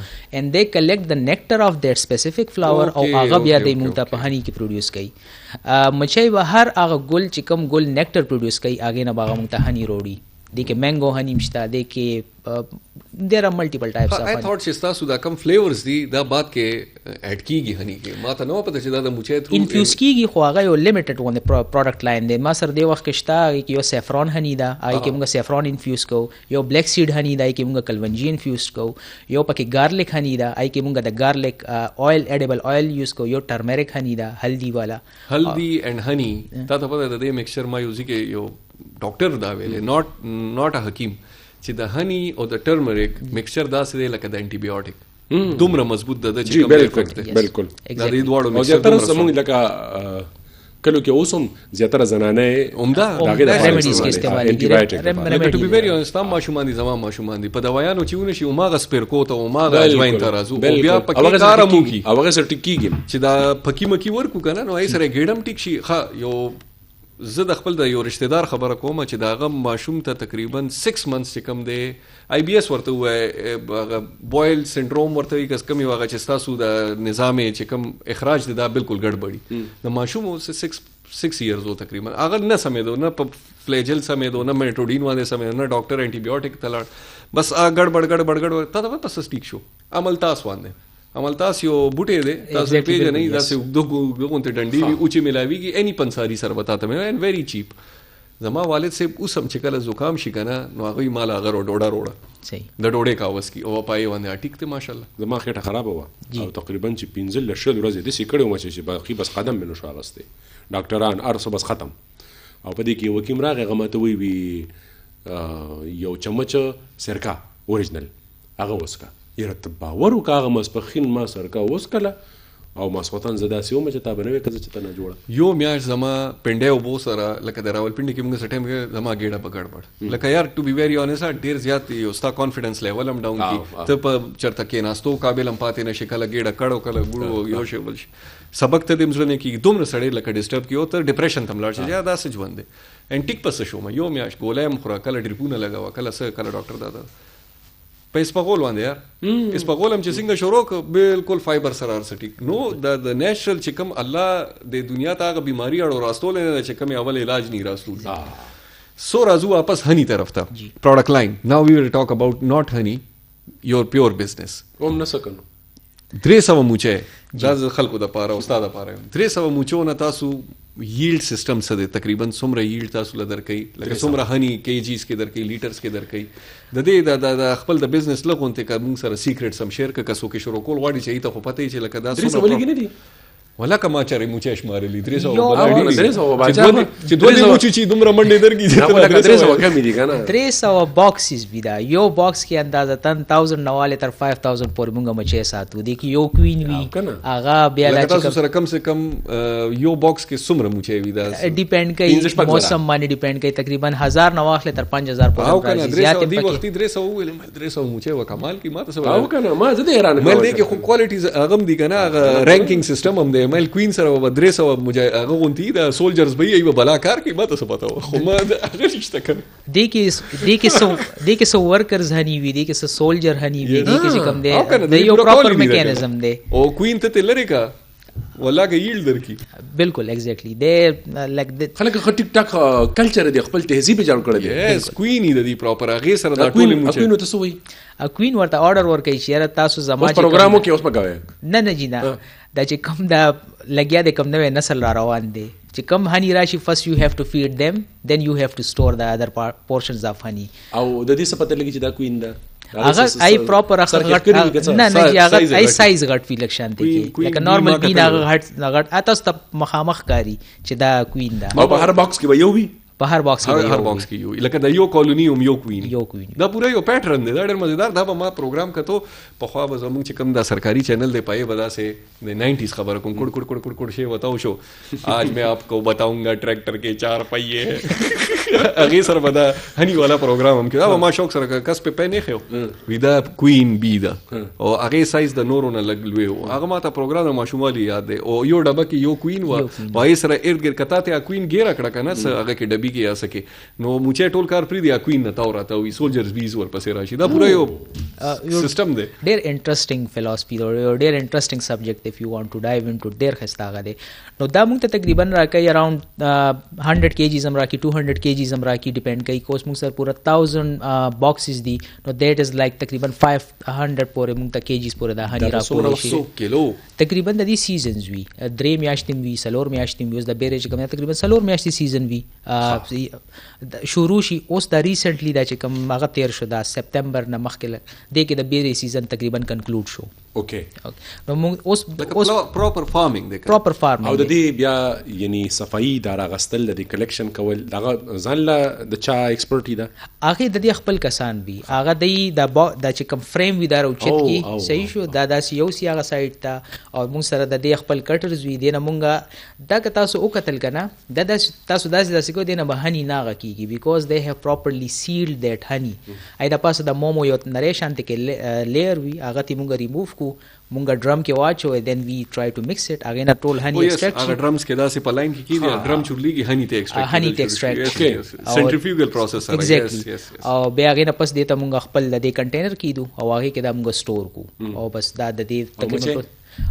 and they collect the nectar of that specific flower او هغه بیا د مونږ ته په هني کې پروډوس کوي مچې به هر هغه ګل چې کوم ګل نیکټر پروډوس کوي هغه نه باغ مونږ ته هني وروړي د کې مانگو هنی مشتا د کې there are multiple types of I thought چې تاسو دا کم فلیورز دي دا بعد کې اډ کیږي هنی کې ما ته نو پته چې دا د موچې تھرو انفیوز کیږي خو هغه یو لیمیټډ ون پروډکټ لاین دی ما سره د وخت کې شتا کې یو سیفرون هنی دا آی کې موږ سیفرون انفیوز کو یو بلیک سیډ هنی دا کې موږ کلونجی انفیوز کو یو پکې گارلک هنی دا آی کې موږ د گارلک اویل ایډیبل اویل یوز کو یو ټرمریک هنی دا هلدی والا هلدی اینڈ هنی تا ته پته د میکسچر ما یوز کې یو ډاکټر دا ویلې not a حکیم چې د هنی او د ټرمریک میکسچر داسې دی لکه د انټي بایوټیک دومره مضبوط ده چې کوم افیکټ دی بالکل دا دې دواړو میکسچر تر زمونږ لکه کلو کې اوسم زیاتره زنانه عمده داګه د ریمیډیز کې استعمال کیږي ټو بی ویری اونست ما شومان دي زما ما شومان دي په دوايانو چې ونه شي او ما غسپیر کو ته او ما غاجوین ترازو او بیا پکې کار مو کی او هغه سره ټیکیږي چې دا پکی مکی ورکو کنه نو ای سره ګډم ټیک شي ښه یو زه د خپل د یو رشتہ دار خبره کوم چې دا غم ماشوم ته تقریبا 6 months چې کم دی آی بی اس ورته وای بویل سنډروم ورته وي کس کم یو هغه چې تاسو د نظام چې کم اخراج دی دا بالکل ګډوډي د ماشوم اوس 6 years او تقریبا هغه نه سمېدو نه په فلیجل سمېدو نه میټوډین باندې سمېدو نه ډاکټر انټي بایوټیک تلاړ بس ګډوډ تا دا پس ټیک شو عمل تاسو باندې عمل تاسو یو بوټي دی تاسو پیژنې نه داسې دغه ډنډي وي او چې ملاويږي اني پنساری سره وتاته مې ان ویری چیپ زما والد صاحب اوسم چې کله زکام شي کنه نو هغه مال هغه ډوډه صحیح د ډوډۍ کاوس کی او پای باندې ټیک ته ماشاءالله زما خېټه خراب و او تقریبا چې 15 لشل ورځې د سیکړو مچ چې باقي بس قدم منو شاغسته ډاکټران ارسو بس ختم او په دې کې وکیم راغه غمته وی یو چمچ سرکه اوریجنل هغه وسکه یاره ته باور وکړه هغه ماسپښین ما سرکه وسکله او ماسخوتن زه داسې وم چې تا به نه وې که زه چې ته نه جوړه یو میاشت زما پنډی اوبو سره لکه د راولپنډي کې موږ څه ټایم کې زما ګېډه په ګډوډ لکه یار ټو بي ویری آنیسټ ډېر زیات یو ستا کانفیډنس لیول هم ډاون کي ته په چېرته کېناستو قابل هم پاتې نه شي کله ګېډه کړو کله ګوړو یو شی بل شي سبق ته دې زړه نه کېږي دومره سړی لکه ډسټرب کېږي او ته ډپریشن ته هم لاړ شي یا داسې ژوند دی اینټیک پسه شوم یو میاشت ګولۍ هم خوره کله ډریپونه لګوه کله څه کله ډاکټر دادا په اسپغول باندې یار اسپغول هم چې څنګه شروع کړ بالکل فایبر سره ارسټیک نو د نیچرل چې کوم الله د دنیا ته هغه بیماری اړو راستول نه چې کوم اول علاج نه راستول سو راځو واپس هنی طرف ته پروډکټ لاین ناو وی ول ټاک اباوت ناٹ هنی یور پیور بزنس هم نه سکنو 300 موچه دا خلکو د پاره استاد د پاره 300 موچو نه تاسو ییلډ سیستم څه دی تقریبا څومره ییلډ تاسو لدر کوي لکه څومره هنی کیجیز کې در کوي لیټرز کې در کوي د دې د خپل د بزنس لغونته کوم سره سیکریټ سم شیر ک کسو کې شروع کول غواړي چې ته خو پته چې لکه دا څومره ولګی نه دي ولا کما چارې موچه شمارلی 300 چې دوی موچي چې دومره منډې درګي 300 کم دي کنه 300 باکسز ویدا یو باکس کې اندازه 10000 نواله تر 5000 پورې مونږه مچې ساتو دي کې یو کوین وی هغه بیا لا تاسو سره کم سے کم یو باکس کې څومره موچې ویدا ډیپند کوي موسم باندې ډیپند کوي تقریبا 1000 نواخله تر 5000 پورې زیات دی وختي 300 ویل 300 موچې وکمال کی ما ته او کنه ما زه حیران مې دې کې خو کوالټیز اغم دي کنه رینکینګ سیستم هم دی مل کوین سره و 300 هغه غونتی د سولجرز به یې بلا کار کوي ماته څه پته خو ما هغه رښتا کړ دې کې سو ورکرز هني وي دې کې سو سولجر هني وي دې کې کوم دی د یو پراپر میکانیزم دی او کوین ته لری کا ولا که ییلډ درکی بالکل ایگزیکټلی دې لایک خلک خو ټیک ټاک کلچر دی خپل تهذیب جوړ کړی دی یس کوین دی پراپر هغه سره دا ټول موچ کوین ته سوې کوین ورته آرډر ورکړي چې تاسو زما پروګرامو کې اوس پکاوي نه جینا دا چې کم دا لګیا د کم نوې نسل را روان دي چې کم هنی راشي فرست یو هاف ټو فیډ them then you have to store the other portions of honey او د دې څه پته لګي چې دا کوین ده هغه آی پراپر هغه نه هغه آی سایز غټ فی لکشان دي لکه نارمل بین هغه غټ تاسو ته مخامخ کاری چې دا کوین ده او په هر باکس کې یو وي په هر باکس کې یو لکه د یو کالونی هم یو کوین دا پورا یو پیټرن دی دا ډېر مزیدار دا به ما پروګرام کته په خوا به زموږ چې کوم دا سرکاری چینل دی پای بدا سے د 90s خبر کوم کڑ شی بتاؤ شو آج میں آپ کو بتاؤں گا ٹریکٹر کے 4 پہیے اگے سر بدا ہنی والا پروګرام هم کړه ما شوق سره کس په پې نه خو ودا کوین بی دا او هغه سایز د نورو نه لګلوي هغه ما ته پروګرام ما شمالي یاد دی او یو ډبه کې یو کوین و وای سره ارګ ګر کته ته کوین ګیره کړه کنه هغه کې ډبي کې یا سکے نو موچه ټول کار پری دی کوین نه تا راته وي سولجرز بیز ور پسې راشي دا پورا یو سیستم دی ډېر انټرېسټینګ فلسفي او ډېر انټرېسټینګ سبجیکټ اف یو وانټ ټو ډایو انټو ډېر خستاغه دی نو دا موږ ته تقریبا راکې اراوند 100 kgs هم راکې 200 kgs هم راکې ډیپند کوي کوس موږ سره پورا 1000 باکسز دي نو دیٹ از لایک تقریبا 500 پورې موږ ته kgs پورې دا هني راکول شي کیلو تقریبا د دې سیزنز وی درې میاشتې وی سلور میاشتې وی اوس د بیرج کوم تقریبا سلور میاشتې سیزن وی شروع شي اوس دا ریسنټلی دا چې کوم هغه تیر شو دا سپتمبر نه مخکې د کې د بیرې سیزن تقریبا کنکلود شو اوکې نو موږ اوس پراپر فارمینګ دی پراپر فارمینګ او د دې بیا یعنی صفائی دا راغستل د کلیکشن کول دا ځان لا د چا ایکسپرټی دا هغه د دې خپل کسان وي هغه د چې کوم فریم وی دا راوچت کی صحیح شو دا داسې یو سی هغه سایت تا او موږ سره د دې خپل کټرز وی دی نه مونږه دا که تاسو او قتل کنه دا تاسو داسې کو دی نه به هنی ناغه کیږي بیکاز they have properly sealed that honey اې دا پاسه د مومو یو نریشان ته کې لیر وی هغه تی مونږ ریموو کو مونږ ډرم کې واچو then we try to mix it اگین ټول هنی ایکستراکټ هغه ډرمز کې داسې په لاین کې کیږي ډرم چورلیږي هنی ته ایکستراکټ سنټریفیوګل پروسس ایگزیکټلی او بیا اگین پس دیته مونږ خپل د دې کنټینر کیدو او هغه کې دا مونږ سٹور کو او بس دا د دې تقریبا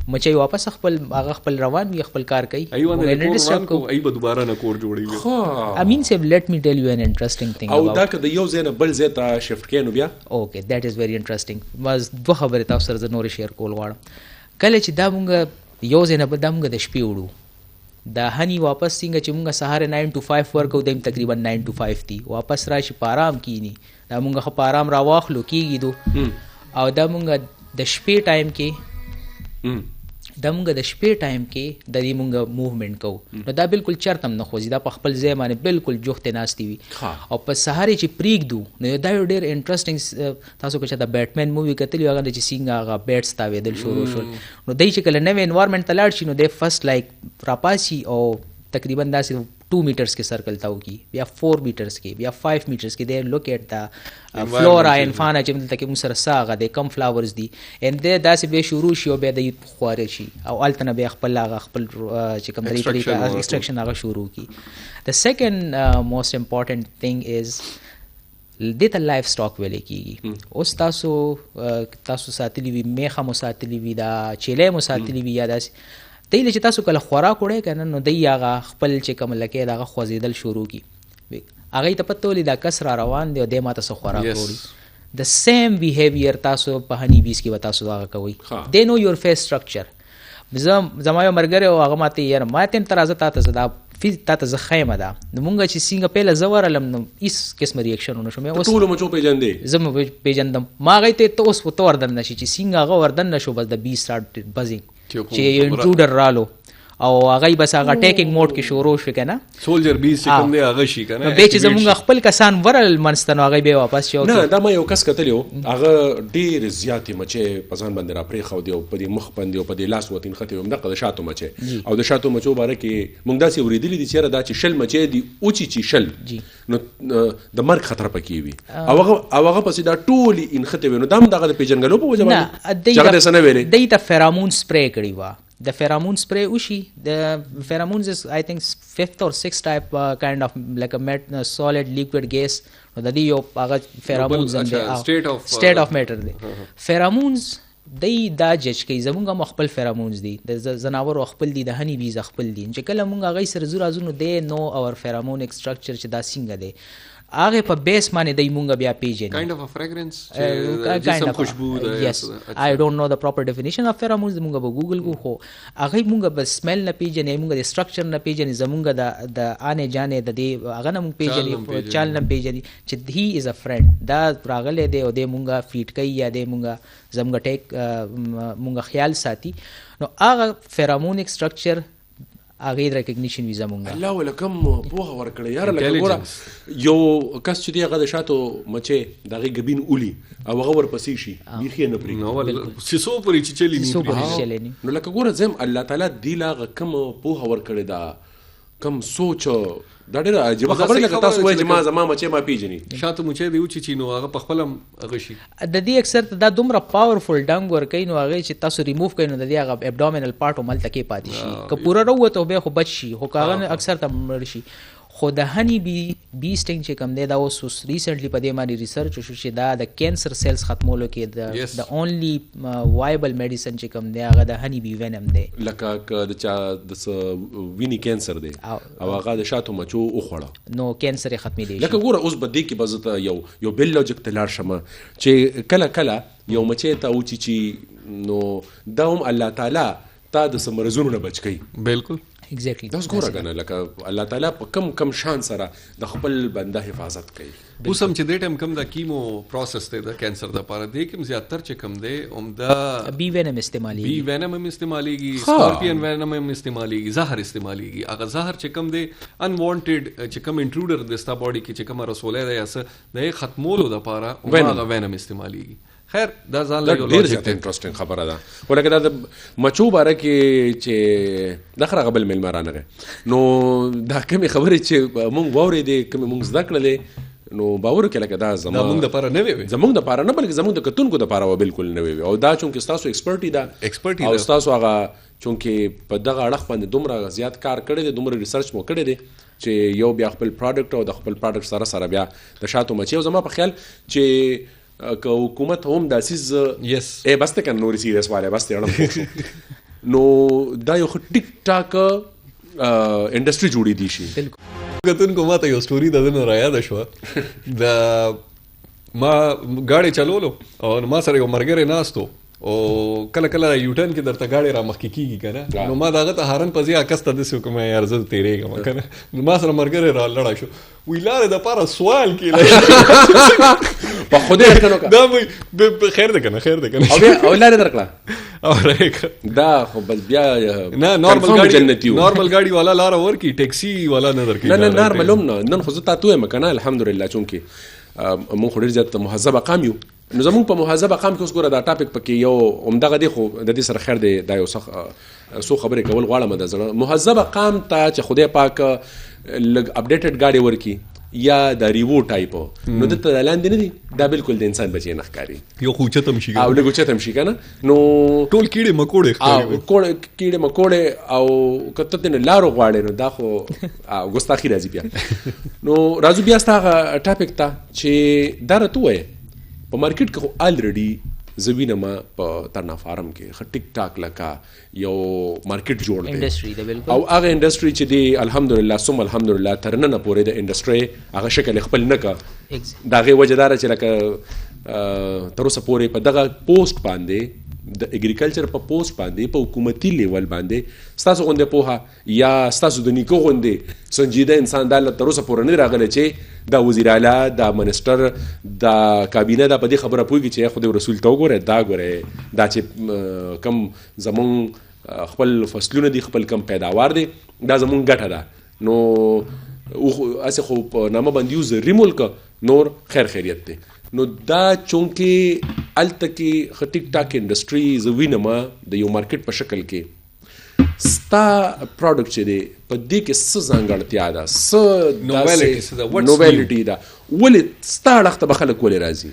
مچي واپس خپل روان وي خپل کار کوي ای به دوباره نه کور جوړي خو امین سیب لیٹ می ټیل یو ان انټرېسټینګ ثینګ او دا که د یو ځای نه بل ځای ته شفټ کینو بیا اوکے دیٹ از ویری انټرېسټینګ بس دوه خبرې تاسو سره نور شیر کول غواړم کله چې دا مونږ یو ځای نه بل دا مونږ د شپې وړو دا هنی واپس څنګه چې مونږ سهار 9 to 5 ورکو دیم تقریبا 9 to 5 دی واپس راشي پارام کینی دا مونږ خو پارام را واخلو کیږي دو او دا مونږ د شپې ټایم کې د مونږ د شپې ټایم کې د دې مونږ موومنټ کوو نو دا بالکل چرته هم نه خوځي دا په خپل ځای باندې بالکل جوختې ناستې وي او په سهار چې پریږدو نو دا یو ډېر انټرسټینګ تاسو که چېرته بیټمین مووي کتلي هغه چې څنګه هغه بیټس تاوېدل شروع شول نو دی چې کله نوی انوایرمنټ ته لاړ شي نو دی فرسټ لایک راپاسي او تقریبا داسې 2 meters کې سرکل تاو کی بیا 4 meters کې بیا 5 meters کې دیر لوک ایٹ دا فلورا ان فانا چې دلته کې موږ سره ساغه د کم فلاورز دي ان د داسې به شروع شي او بیا د خواره شي او التنه بیا خپل چې کوم طریقه ایکستراکشن هغه شروع کی د سیکنډ موست امپورټنٹ تھنگ از دته لایف سټاک ویل کیږي اوس تاسو ساتلی وي میخه مو ساتلی وي دا چیلې مو ساتلی وي یا داسې دی چې تاسو کله خوراک وړئ که نه نو دی هغه خپل چې کوم لکې د هغه خوځېدل شروع کي هغې ته پته ولي دا کس را روان دی او دی ماته څه خوراک وړي د سیم بیهیویر تاسو په هني بیز کې به تاسو هغه کوئ دی نو یور فیس سټرکچر زما یو ملګری او هغه ماته یاره ما ته ته راځه تا ته زه دا تا ته زه خیمه ده نو مونږ چې څنګه پیله زه ورغلم نو هېڅ قسمه ریاکشن ونه شو ټولو مچو پېژندې زه مو پېژندم ما هغې ته ته اوس ته وردن نه شي چې څنګه هغه وردن نه شو بس د بی سټارټ بزینګ چې یو انټروډر رالو او هغه بس هغه ټیکینګ موډ کې شروع شو کنه سولجر بیس چې کوم دی هغه شي کنه نو به چې زمونږ خپل کسان ورل منستنو هغه به واپس شو نه دا ما یو کس کتلیو هغه ډیر زیاتې مچې په ځان باندې را پرې خو دی او په دې مخ باندې او په دې لاس وتین خته هم دغه شاتو مچې او د شاتو مچو باره کې مونږ داسې ورېدلې دي چې دا چې شل مچې دي او چې شل نو د مرګ خطر پکې وي او هغه پسې دا ټولي ان خته ونو دم دغه د پیجنګلو په وجه باندې څنګه سره ویلې دای ته فیرامون سپری کړی و the pheromone spray ushi the pheromones is I think 5th or 6th type kind of like a solid liquid gas the yo aga pheromones and state of matter de pheromones دای دا جج کوي زمونږ مخبل فیرامونز دي د زناور خپل دي د هنی بیز خپل دي چې کله مونږ هغه سره زور ازونو دی نو اور فیرامون اسټرکچر چې دا څنګه دی هغه په بیس باندې دی مونږ بیا پیژنې kind of a fragrance جسم خوشبو ده yes I don't know the proper definition of pheromones مونږ به ګوګل کو خو هغه مونږ به سمیل نه پیژنې مونږ د اسټرکچر نه پیژنې زمونږ د انې جانې د دې هغه نه مونږ پیژنې چال نه پیژنې چې he is a friend دا راغله دی او د مونږ فیټ کوي یا د مونږ زمونږ ټیک مونږ خیال ساتي نو هغه فیرامون اسټرکچر هغه ریکګنیشن وی زمونږ الله ولکم پوهه ورکړی یار لکه ګوره یو کس چې دی هغه د شاتو مچې دغه ګبین اولی او هغه ورپسې شي بیخي نه پرې نو ول سیسو پرې چې چلی نو لکه ګوره زم الله تعالی دی لا کم پوهه ورکړی دا کم سوچ دا ډېر عجیبه خبره لکه تاسو وایي چې ما زما مچې ما پیژني شاته مچې دی چې نو هغه په خپل هغه شي د دې اکثر دا دومره پاورفل ډنګ ورکوي نو هغه چې تاسو ریموف کړئ نو د دې هغه ابډومینل پارت هم هلته کې پاتې شي که پوره راووت او بیا خو بچ شي خو که هغه اکثر ته مړ شي خو د هنی بی سټینګ چې کوم دی دا اوس ریسنټلی په دې باندې ریسرچ وشو چې دا د کینسر سیلز ختمولو کې د اونلی وایبل میډیسن چې کوم دی هغه د هنی بی وینم دی لکه د چا د ویني کینسر دی او هغه د شاتو مچو وخوړه نو کینسر یې ختمې دی لکه ګوره اوس به دې کې به زه یو بل لوجیک ته لاړ شم چې کله یو مچې ته وچی نو دا هم الله تعالی تا د سمرزونو نه بچ کوي بالکل exactly دا ګوره کنه لکه الله تعالی په کم شان سره د خپل بنده حفاظت کوي اوس هم چې دې ټایم کم د کیمو پروسس ته د کینسر د لپاره دی کوم زیاتره چې کم دی عمده بی وینم استعمالي بی وینم هم استعماليږي سکارپین وینم هم استعماليږي زهر استعماليږي هغه زهر چې کم دی ان وانټډ چې کم انټروډر د ستا باډي کې چې کوم رسوله ده یا د ختمولو د لپاره هغه وینم استعماليږي خیر دا ځان له ډیر زیات انټرېسټینګ خبره ده ولکه دا د مچو باره کې چې د خره غبل ملما رانغه نو دا کومې خبرې چې مونږ واورېدې کومې مونږ زده کړلې نو باور وکړه لکه دا زمونږ د لپاره نه وي زمونږ د لپاره نه بلکې زمونږ د کتونکو د لپاره بالکل نه وي او دا چونکې تاسو ایکسپرټي ده او تاسو هغه چونکې په دغه اړخ باندې دومره زیات کار کړی دی دومره ریسرچ مو کړی دی چې یو بیا خپل پروډکټ او د خپل پروډکټ سره بیا د شاتو مچې او زما په خیال چې که حکومت هم داسې بس ته کنه نورې سیریس والی بس ته اړم پوه نو دا یو ټیک ټاک انډسټري جوړې دي شي کتونکو ما ته یو سټوري د دنه راياده شوه د ما ګاډي چلولو او ما سره یو مرګره ناستو او کله یوټرن کې درته ګاډي را مخکې کیږي کنه نو ما داغه ته هارن پځي اکسته د سو کومه یار زه تیرېږم کنه نو ما سره مرګره را لړا شو ویلاره د پاره سوال کې په خدای کنه دا به خیر ده کنه خیر ده کنه او بیا او لاره درکړه او دا خو بس بیا نه نارمل ګاډي والا لار ورکی ټیکسي والا نه درکې نه نارمل هم نه نن خو زه تاسو یم کنه الحمدلله چونکی مونږ خو ډیر زیات مهذب قام یو نو زمونږ په مهذب قام کې اوس ګوره دا ټاپک پکې یو عمدغه دی خو د دې سره خیر دی دا یو څو خبرې کول غواړم د زړه مهذب قام ته چې خدای پاک لګ اپډیټډ ګاډي ورکی یا د ریوو ټایپ نو د ته لاندې نه دي دا بالکل د انسان بچی نه ښکاري یو خوچتم شي او لګو چتم شي کنه نو ټول کیړه مکوړه ښکاري کیړه مکوړه او کته تن لارو غواړي نو دا خو ګستاخی راځي بیا نو راځو بیا ستاسو ټاپک ته چې دا رته وای په مارکیټ کې خو الریډي زوینما په ترنا فارم کې ټیک ټاک لکه یو مارکیټ جوړ دی انډستری دی بالکل او هغه انډستری چې دی الحمدلله ثم الحمدلله ترنه پورې د انډستری هغه شکل خپل نه کا دا غي وجدار چې لکه تر اوسه پورې په دغه پوسټ باندې د اګریکلچر په پوسټ باندې په حکومتي لیول باندې ستاسو غونډه پوها یا ستاسو د نیکو غونډه سنجیده انسان د تر اوسه پورې نه راغلی چې دا وزیر اعلی دا منسٹر دا کابینه دا په دې خبره پوهیږي چې خدای رسول ته وګوره دا ګوره دا چې کم زمون خپل فصلونه دي خپل کم پیداوار دي دا زمون ګټه ده نو اسه خو په نامه باندې یو زری ملک نور خیر خیریت دی نو دا چونکه التکی ټیک ټاک انډستری زوینما د یو مارکیټ په شکل کې ستا پروډکټ چې دی په دې کې څه ځانګړتیا ده څه نوویلټي ده ولې ستا اړخته به خلک ولې راځي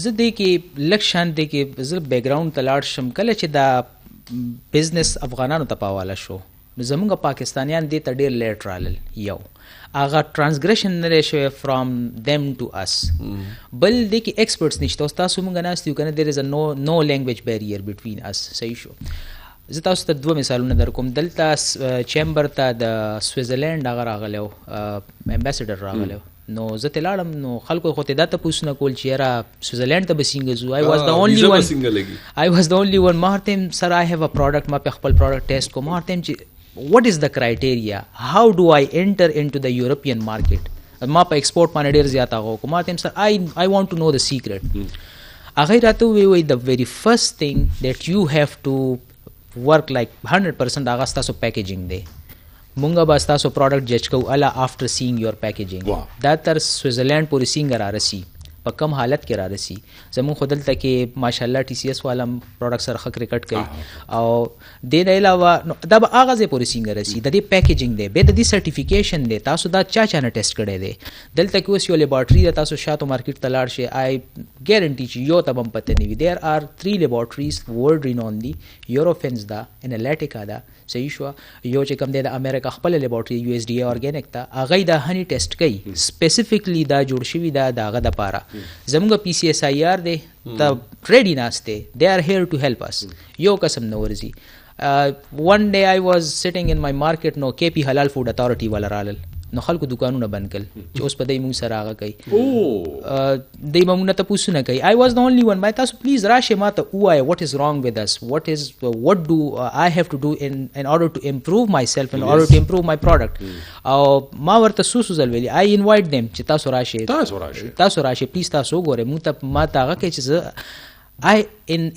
زه دې کې لږ شان دی کې زه بیک ګراوند ته لاړ شم کله چې دا بزنس افغانانو ته په حواله شو نو زمونږ پاکستانیان دې ته ډېر لیټ رالل یو هغه ټرانسګریشن نه شوی فرام دیم ټو اس بل دې کې ایکسپرټس نشته اوس تاسو مونږ ناست یو کنه دیر از نو لینګویج بیریئر بټوین اس صحیح شو زه تاسو ته دوه مثالونه در کوم دلته چیمبر ته د سویزرلینډ هغه راغلی و امبیسډر راغلی و نو زه ته لاړم نو خلکو خو ته دا تپوسونه کول چې یاره سویزرلینډ ته به څنګه ځو I was the only one ما ورته یم سر I have a product ما په خپل پروډکټ ټیسټ کوم ما ورته یم چې what is the criteria how do I enter into the European market ما په ایکسپورټ باندې ډیر زیات هغه کوم ما ته یم سر I want to know the secret هغه راته وی the very first thing that you have to work like 100% هغه ستاسو پیکیجینګ دی مونږ به ستاسو پروډکټ جج کوو الا after seeing your packaging دا تر سویزرلینډ پورې څنګه را رسی په کم حالت کې را رسی زمون خو دلته کې ماشاءالله ټي سی ایس والا پروډکټ سره ښه کرکټ کوي او د دې علاوه دا به هغه ځای پورې څنګه رسی د دې پیکیجینګ دی به د دې سرټیفیکیشن دی تاسو دا چا نه ټیسټ کړی دی دلته کې اوس یو لیبارټري ده تاسو شاتو مارکیټ ته لاړ شئ آی ګارنټي چې یو ته به هم پته نه وي دیر آر 3 لیبارټریز ورلډ رینونلی یوروفینز ده انالیټیکا ده صحیح شو یو چې کوم دی د امریکا خپل لیبارټري یو اس ډي ارګینک ته هغه د هني ټیسټ کوي سپیسیفیکلی دا جوړ شوی دا دغه د پاره زموږ پی سی ایس آی آر دی ته ریډی ناشته دے آر هیر ټو هیلپ اس یو قسم نو ورزي one day I was sitting in my market نو KP حلال فود اتھارټي والا رالل نو خلکو دکانونه بند کړل چې اوس په دې موږ سره هغه کوي دې موږ نه تاسو نه کوي I was the only one my تاسو پلیز راشه ماته وای what is wrong with us what do I have to do in order to improve myself in order to improve my product او ما ورته سوسو ځل ویلي I invite them چې تاسو راشه پلیز تاسو ګوره موږ ته ماته هغه کوي چې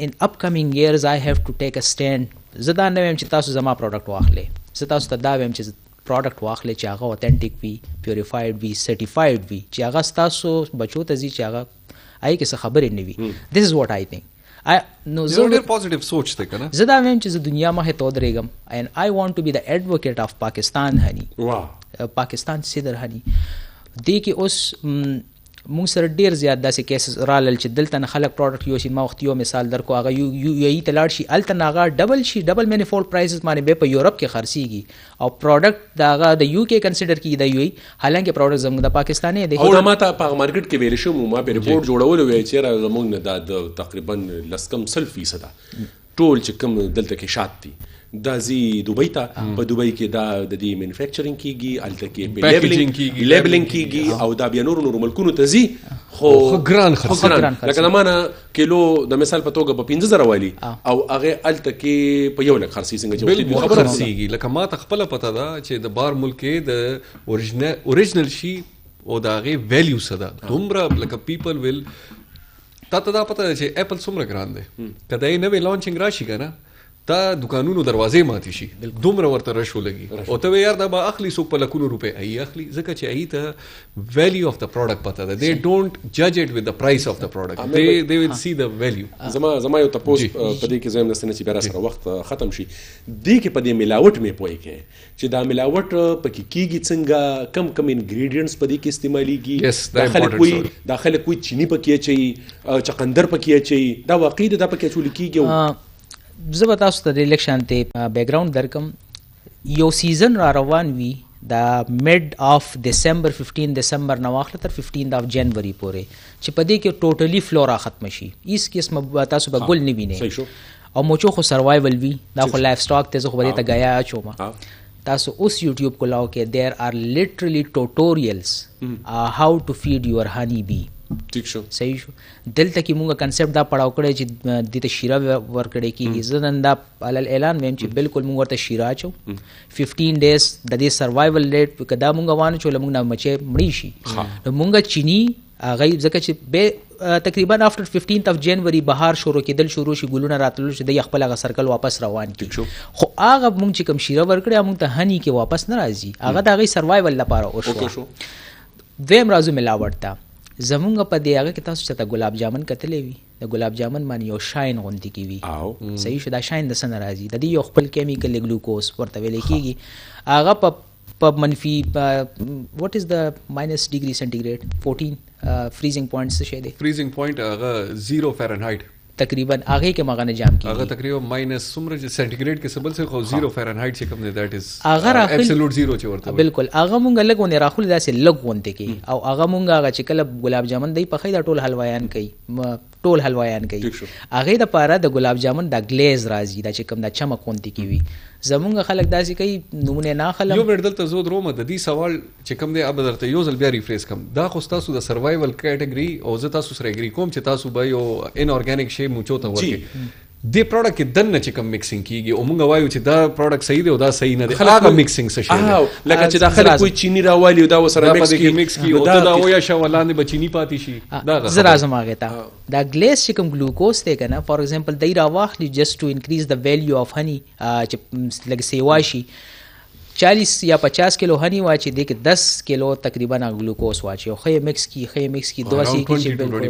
in upcoming years I have to take a stand زه دا نه ویم چې تاسو زما پروډکټ واخلې زه تاسو ته دا ویم چې پروډکټ واخلې چې هغه اوتھنټیک وي پیوریفاید وي سرټیفاید وي چې هغه تاسو بچو ته ځي چې هغه آی کې څه خبرې نه وي this is what I think نو زه ډېر پوزټیو سوچ ته کنه زه دا ویم چې زه دنیا مخه تو درېږم and I want to be the advocate of Pakistan honey پاکستان صدر honey دې کې اوس مونږ سره ډیر زیات داسې کیسز رالل چې دلته نه خلک پروډکټ یو شي ما وخت یو مثال درکو هغه یو ای ته لاړ شي الته هغه ډبل مینیفولډ پرایسز باندې به په یورپ کې خرڅیږي او پروډکټ دا هغه د یو کې کنسیډر کیږي د یو ای حالانکه پروډکټ زموږ د پاکستاني دی او دا ماته په مارکیټ کې ویل شو ما په ریپورت جوړول وی چې زموږ نه د تقریبا 10% ټول چې کوم دلته کې شات دي دا زی دوبۍ ته په دوبۍ کې دا د دې مینوفیکچرینګ کیږي الته کې لیبلینګ کیږي او دا بیا نور ملکونو ته زی خو ګران خرڅ لکه زمانه کیلو د مثال په توګه په 15000 والی او هغه الته کې په 1 لک خرڅي څنګه چې خبره سیږي لکه ما ته خپل پته ده چې د بار ملک د اوریجنل شي او د هغې ویلیو څه ده دومره لکه پیپل ویل تا ته دا پته ده چې اپل څومره ګران دی که د یې نوې لانچنګ راشي که نه تا دکانونو دروازې ماتې شي دومره ورته رش ولګي او ته وې یار دا به اخلي څوک په لکونو روپۍ ای اخلي ځکه چې ای ته ویلیو اف د پروډکټ پته ده دې ډونټ جج اټ وذ د پرایس اف د پروډکټ دې ول سی د ویلیو زما یو تپوس په دې کې زم نستنه چې بیا سره وخت ختم شي دې کې په دې ملاوټ مې پوي کې چې دا ملاوټ پکې کیږي څنګه کم انګریډینټس په دې کې استعماليږي داخله کوئی چینی پکې چي چقندر پکې چي دا واقعي دا پکې چول کیږي زه به تاسو ته د الیکشن ته بیکګراوند درکم یو سیزن را روان وي د میډ اف دسمبر 15 دسمبر نه واخله تر 15 اف جنوري پورې چې په دې کې ټوټلی فلورا ختم شي هیڅ قسم تاسو به ګل نه وینئ او موچو خو سروایول وي دا خو لایف سټاک ته زه خو به دې ته گیا اچوم تاسو اوس یوټیوب کولاو کې there are literally tutorials how to feed your honey bee ٹھیک شو صحیح شو دلته کې مونږه کنسپټ دا پړاو کړی چې د ته شیره ورکړی کېږي زه نن دا علل اعلان ویم چې بالکل مونږ ورته شیره اچو 15 ډیز د دې سروایول ریټ که دا مونږ وانه چول مونږ نه مچې مړی شي نو مونږه چینی هغه ځکه چې به تقریبا افټر 15 اف جنوري بهار شروع کېدل شروع شي ګلونه راتلل چې د خپل هغه سرکل واپس روان کی خو هغه مونږ چې کوم شیره ورکړی مونږ ته هنی کې واپس نه راځي هغه د هغې سروایول لپاره وشو دویم راځو ملاوټ ته زمونږ په دې هغه کې تاسو چې ته ګلاب جامن کتلی وي د ګلاب جامن باندې یو شاین غوندې کې وي صحیح شو دا شاین د څه نه راځي د دې یو خپل کیمیکل ګلوکوز ورته ویلی کېږي هغه په منفي واټ از د ماینس ډیګري سینټیګریډ 14 فریزینګ پوینټ څه شی دی فریزینګ پوینټ هغه 0 فارنهایټ تقریبا هغه کې مغه نه جام کیږي هغه تقریبا ماینس څومره چې سینټیګریډ کې سبل څه خو 0 فارنهایټ چې کوم دی دیٹ از هغه ابسولوټ 0 چې ورته بالکل هغه مونږ لګونه راخول داسې لګ غونډه کې او هغه مونږ هغه چې کله ګلاب جامن دی په خې دا ټول حلوایان کوي ټول حلوایان کوي هغه د پاره د ګلاب جامن د گلیز راځي دا چې کوم د چمک غونډه کې وي زمونږ خلک داسې کوي نمونه نه خلک یو ورډل ته زو درومه د دې سوال چې کوم دی اب درته یو ځل بیا ریفریز کوم دا خو تاسو د سروایول کیټګری او زه تاسو سره اګری کوم چې تاسو به یو ان اورګانیک شی موچو ته ورکړي د پروډکټ کې دنه چې کوم میکسینګ کیږي او مونږ وایو چې دا پروډکټ صحیح دی او دا صحیح نه دی هغه میکسینګ څه شي لکه چې داخله کوئی چینی راوالي او دا وسره میکس کی او دا ویا شولاندې بچینی پاتې شي دا زرا زما غتا دا گلیس چې کوم ګلوکوز ته کنه فار ایگزامپل دای راواخلی جست ټو انکریز د ویلیو اف هنی چې لګ سیوا شي 40 یا 50 کیلو هنی واچي د 10 کیلو تقریبا ګلوکوز واچي او خې مکس کی دواسي کې بالکل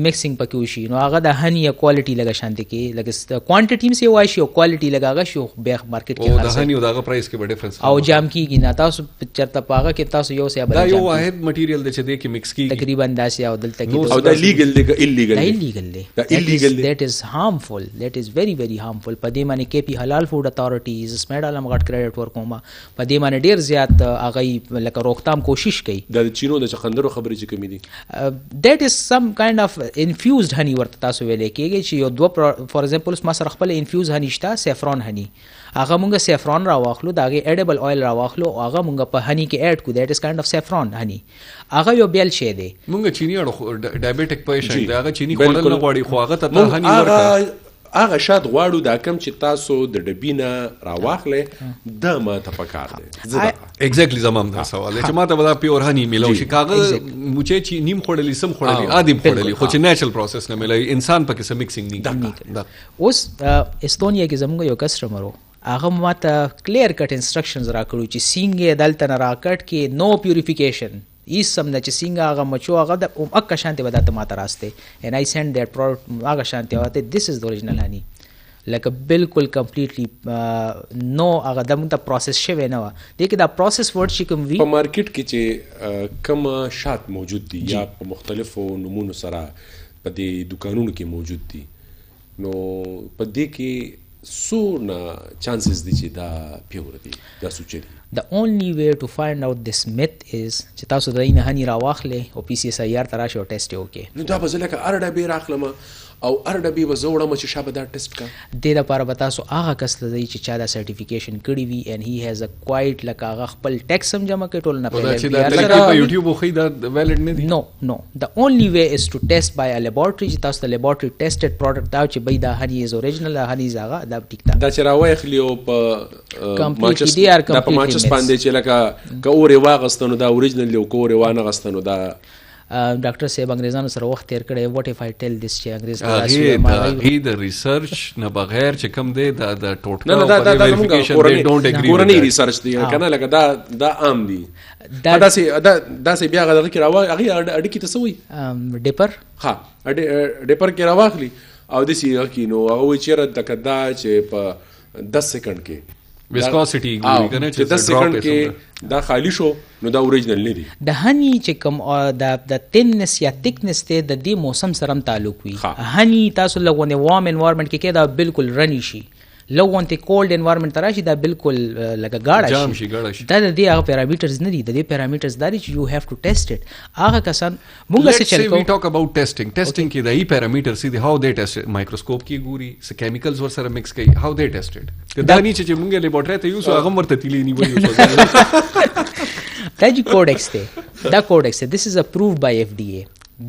میکسینګ پکې وشي نو هغه د هنی کوالټي لګا شانتي کې لګ کوانټیټي سي واشي او کوالټي لګاغه شو بیخ مارکیټ کې او د هنی او دغه پرایس کې به ډیفرنس او جام کیږي نه تاسو چرته پاغه کې تاسو یو سه دا یو واحد مټیریل د چې د کې مکس کیږي تقریبا داسې او دلته کې او دا لیګل دی ایلیګل دی that is harmful that is very very harmful په دې معنی کې پی حلال فود اتھارټیز سمیډ علم غټ ورکوما په دې باندې ډیر زیات هغه لکه روکتام کوشش کوي د چینو د چقندرو خبرې چې کمی دي that is some kind of infused honey ورته تاسو ویلې کېږي چې یو دوه فور ایگزامپل ما سره خپل infused honey شته سیفرون honey هغه مونږه سیفرون را واخلو دا هغه ایډیبل اویل را واخلو هغه مونږه په honey کې اډ کو that is kind of saffron honey هغه یو بیل شی دی مونږه چینی اړو ډایبټیک پیشنټ دی هغه چینی خورل نه غواړي خو هغه ته honey ورکړه هغه شاد غواړو دا کم چې تاسو د ډبینه راواخلې د ما تفکر دی ایگزیکټلی زمام دا سوال چې ما ته ودا پیور هنی ملو شي کاغه موچې چې نیم خړلې سم خړلې ادم خړلې خو چې نیچرل پروسس نه ملای انسان پکې سم میکسینګ نه اوس استونیا کې زموږ یو کسټمر هغه ماته کلیر کټ انسټرکشنز راکړو چې سینګ دلته نه راکټ کې نو پیوریفیکیشن ایس سم نه چې څنګه هغه مچو هغه د اک شانتي ودا ته ماته راسته and I send that product هغه شانتي وته this is the original honey like a بالکل کمپلیټلی نو هغه د مونږ ته پروسس شوی نه و د کې دا پروسس ورډ چې کوم وی په مارکیټ کې چې کم شات موجود دي یا په مختلفو نمونو سره په دې دکانونو کې موجود دي نو په دې کې سونه چانسز دي چې دا پیور دي دا سوچ دي the only way to find out this myth is چې تاسو د نه هني راواخلې او PCSIR تراشه او ټیسټ وکړي نو دا به لکه ارډه به راخلم او ارډه به وزوړم چې شابه دا ټیسټ کا د لپاره به تاسو هغه کس لدی چې چا دا سرټیفیکیشن کړی وي and he has a quite like هغه خپل ټیکس سم جمع کړي ټول نه په YouTube خو دا ویلډ نه دي no the only way is to test by a laboratory چې تاسو د laboratory tested product دا چې بای دا honey is original honey زغه دا ټیک تا دا چې راوخلی او په مانچستر باندې چې لکه که اور یې واغسته نو دا اوریجنل دی او که اور یې وانه غسته نو دا ډاکټر صاحب انګریزانو سره وخت تیر کړی وات اف آی ټیل دس چې انګریز هغه د ریسرچ نه بغیر چې کوم دی د ټوټکا نه دا ویریفیکیشن دے ډونټ اګری کورنی ریسرچ دی کنه لکه دا عام دی دا سه بیا غږ کې راوغ هغه اډکی ته سوی ډیپر ها ډیپر کې راوغلی او د سی کې نو هغه چیرې د کدا چې په 10 سکند کې ویسکوسټی ګوري کنه چې 10 سکند کې دا خالی شو نو دا اوریجنل نه دی د هنی چې کوم د تنس یا تکنس ته د دې موسم سره تعلق وي هنی تاسو لغونه وارم انوایرنمنت کې دا بالکل رنی شي لغونه کولډ انوایرنمنت راشي دا بالکل لکه گاړه شي دا د دې هغه پیرامیټرز نه دي د دې پیرامیټرز دا چې یو هاف ټو ټیسټ اټ هغه کسان مونږ څه چل کو وی ټاک اباوت ټیسټینګ کې د ای پیرامیټر سي دی هاو دے ټیسټ مایکروسکوپ کې ګوري س کیمیکلز ور سره مکس کوي هاو دے ټیسټډ دا نه چې مونږ لیبارټری ته یو سو هغه ورته تیلی نه وایو دا جی کوډکس ته دا کوډکس دس از اپرووډ بای اف ډی ای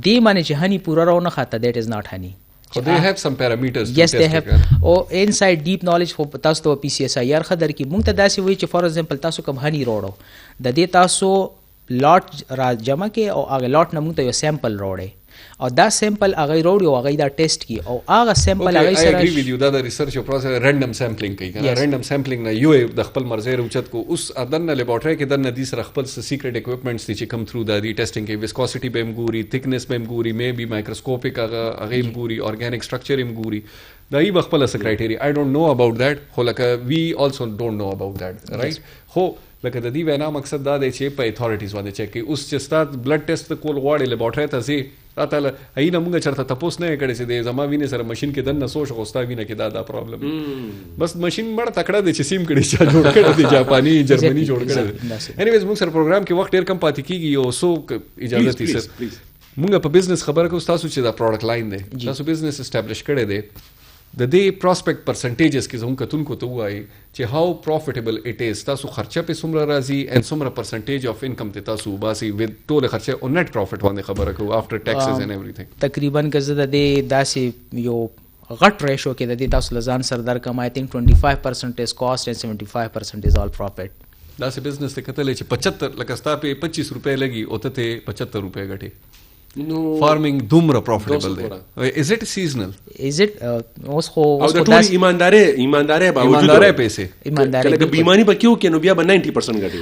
دی معنی چې هنی پورا راونه خاطه دیٹ از ناٹ هنی So they have some parameters to yes test they have او inside deep knowledge خو تاسو ته PCSIR خدر کی مونږ ته داسې وی چې فار ایگزامپل تاسو کوم هنی روړو د دې تاسو لاټ را جمع کې او هغه لاټ نه مونږ ته یو سیمپل روړې او دا سیمپل هغه روړي او هغه دا ټیسټ کی او هغه سیمپل هغه سره I agree with you دا د ریسرچ او پروسس رینډم سیمپلینګ کوي کنه رینډم سیمپلینګ نه یو د خپل مرزه روچت کو اوس ادن لیبارټری کې د ندی سره خپل سیکریټ اکوپمنټس چې کم تھرو د ټیسټینګ کې ویسکوسټی به ګوري تھکنس به ګوري مې بي مایکروسکوپیک هغه ګوري ارګانیک سټرکچر ګوري دا ای خپل س کرایټیریا I don't know about that خو لکه we also don't know about that right خو لکه د دې وینا مقصد دا دی چې په اتھارټیز باندې چک کوي اوس چې ستاسو بلډ ټیسټ کول غواړي لیبارټری ته سي راته اینا موږ چرته تاسو نه کړی چې د زما وینې سره ماشين کې دنه سوچ غوستا وینې کې دا پرابلم بس ماشين مړ تکړه دی چې سیم کړي چې جوړ کړی دی جاپانی جرمني جوړ کړی انیویز موږ سره پروګرام کې وخت ډیر کم پاتې کیږي او سو اجازه تي سر موږ په بزنس خبره کوو تاسو چې دا پروډکټ لاین دی تاسو بزنس اسټابلیش کړی دی د دې پروسپیکټ پرسنټیجز کې زموږ کتونکو ته وایي چې هاو پروفیټیبل اټ از تاسو خرچه په څومره راځي ان څومره پرسنټیج اف انکم ته تاسو باسي وذ ټول خرچه او نیټ پروفیټ باندې خبره کوو افټر ټیکسز اند ایوریثینګ تقریبا که زه د دې داسې یو غټ ریشو کې د دې تاسو لزان سر در کم I think 25% is cost and 75% is all profit دا سه بزنس ته کتل چې 75 لکه ستا په 25 روپے لګي او ته 75 روپے غټي نو فارمینګ دومره پروفیټیبل دی از اٹ سیزنل از اٹ اوس خو او د ټول ایمانداري باوجود پیسې ایمانداري کله بیمانی به کیو کې نو بیا به 90% غټي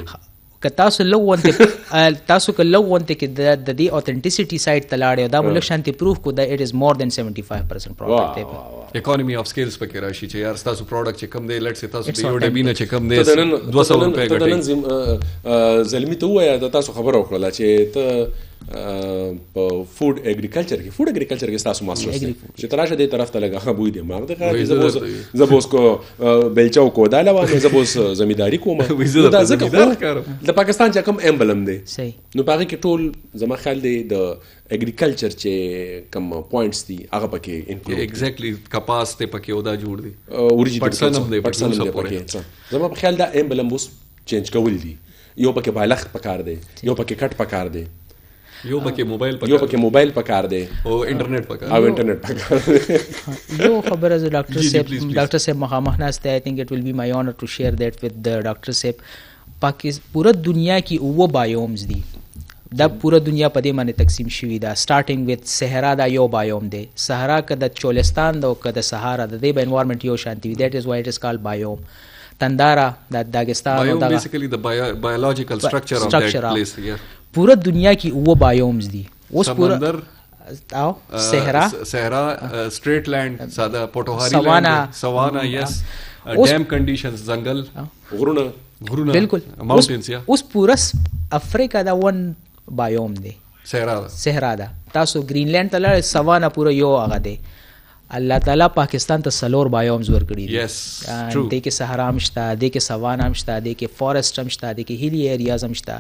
که تاسو لو وانته تاسو که لو وانته کې د دې اوثنټیسيټي سایت تلاړې دا ملک شانتي پروف کو دا اټ از مور دین 75% پروفیټ دی اکانومی اف سکیلز پکې راشي چې یار تاسو پروډکټ چې کم دی لټ سي تاسو په یو ډبی نه چې کم دی 200 روپے غټي زلمی ته وایا د تاسو خبر وکړه چې ته په فود اګریکلچر کې تاسو ماسترز چې تراشه دې طرف ته لګا خبوي دي ماغه ته زبوس کو بلچاو کو دا لوه زبوس زمیداری کوم دا ځکه د پاکستان چې کوم امبلم دی نو پاره کې ټول زما خیال دی د اګریکلچر چې کوم پوینټس دي هغه پکې انکلود ایگزیکټلی کپاس ته پکې ودا جوړ دي اوریجنل پټسن زما په خیال دا امبلم بوس چینج کول دي یو پکې بالغ پکار دی یو پکې کټ پکار دی یو پکې موبایل پکار دی او انټرنیټ پکار دی یو خبره ز ډاکټر صاحب مخامخ ناسته I think it will be my honor to share that with the ډاکټر صاحب پاکستان پورا دنیا کې اوه بایومز دي دا پورا دنیا په دې باندې تقسیم شوی دا سٹارټینګ وذ صحرا دا یو بایوم دی صحرا که د چولستان دا او که د صحرا د دې انوایرنمنت یو شانتی دیٹ از وای اٹ از کالډ بایوم تندارا د داګستان او دا بیسیکلی د بایولوژیکل سټرکچر اف دیٹ پلیس پورا دنیا کی اوه بایومز دي اوس پورا او صحرا سټریټ لینڈ ساده پوټوهاری لینڈ سوانا یس ډیم کنډیشنز جنگل غرونه بالکل ماونټینز یا اوس پورا افریقا دا ون بایوم دی صحرا دا تاسو گرینلینڈ ته لاړ سوانا پورا یو هغه دی الله تعالی پاکستان ته سلور بایومز ورکړي دي دې کې صحرا هم شته دې کې سوانا هم شته دې کې فارست هم شته دې کې هیلی ایریاز هم شته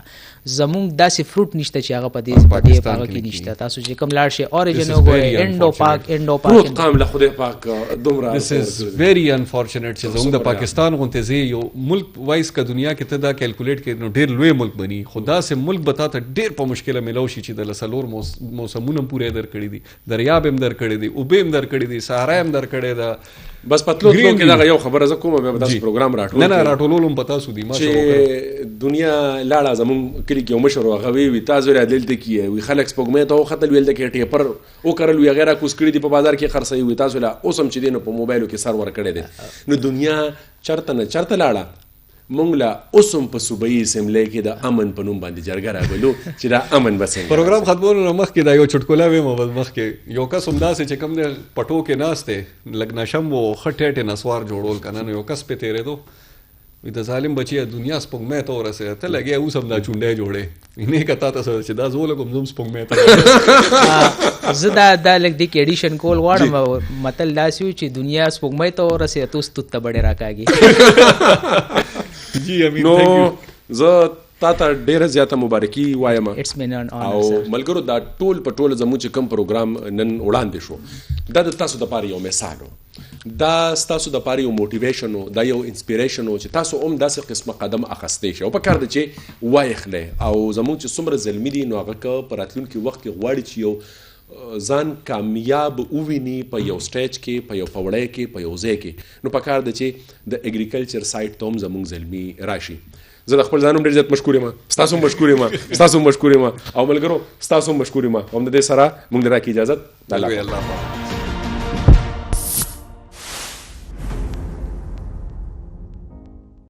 زمونږ داسې فروټ نشته چې هغه په دې پاکستان کې نشته تاسو چې کوم لاړ شي اوریجن وګورئ انډو پاک قام له خدای پاک دومره this is very unfortunate چې زموږ د پاکستان غونته زی یو ملک وایس کا دنیا کې ته دا کیلکولیټ کې نو ډیر لوی ملک بني خدا سے ملک بتا ته ډیر په مشکله ملو شي چې د لسلور موسمونو پورې در کړی دي دریاب هم در کړی دي او به هم در کړی دي سهارا هم درکړې ده. بس پتلو تلو کې دغه یو خبره زه کومه بیا به داسې پروګرام راټول نه نه راټولول هم پتا سو دي ما چې دنیا لاړه زمونږ کلي کې یو مشر و هغه وی تاسو را دلته کې وي خلک سپوږمۍ ته وختل ویل د کې ټیپر وکړل وی غیره کوس کړي دي په بازار کې خرڅوي وي تاسو لا اوس هم چې دی نو په موبایلو کې سر ور کړی دی نو دنیا چرته نه چرته لاړه مونږ لا اوس هم په صوبایي اسمبلی کې د امن په نوم باندې جرګه راغلو چې دا امن به څنګه پروګرام ختمولو نه مخکې دا یو چټکوله ویم مخکې یو کس همداسې چې کوم دی پټو کې ناست دی لږ نشم و ښه ټیټې نسوار جوړول که نه نو یو کس پې تېرېدو وي د ظالم بچیه دنیا سپوږمۍ ته ورسېده ته لګیا اوس هم دا چونډی جوړې نه که تا ته څه چې دا زه ولګم زه هم سپوږمۍ ته زه دا لږ دې کې ایډیشن کول غواړم متل داسې و چې دنیا سپوږمۍ ته ورسېده ته اوس توت ته بډې راکاږي. جی امین نو زه تا ته ډیره زیاته مبارکي وایم It's been an honor, او sir. ملګرو دا ټول په ټوله زموږ چې کوم پروګرام نن وړاندې شو دا د تاسو دپاره یو مثال و دا ستاسو دپاره یو موټیویشن و دا یو انسپیریشن و چې تاسو هم داسې قسمه قدم اخیستی شئ او په کار ده چې وایخلی او زموږ چې څومره زلمي دي نو هغه که په راتلونکي وخت کې غواړي چې یو ځان کامیاب وویني په یو سټیج کې په یو پوړی کې په یو ځای کې نو په کار ده چې د اګریکلچر سایډ ته هم زموږ زلمي راشي. زه د خپل ځان هم ډېر زیات مشکور یم ستاسو هم مشکور یم ستاسو هم مشکور یم او ملګرو ستاسو هم مشکور یم او د دې سره موږ د راکې اجازت الله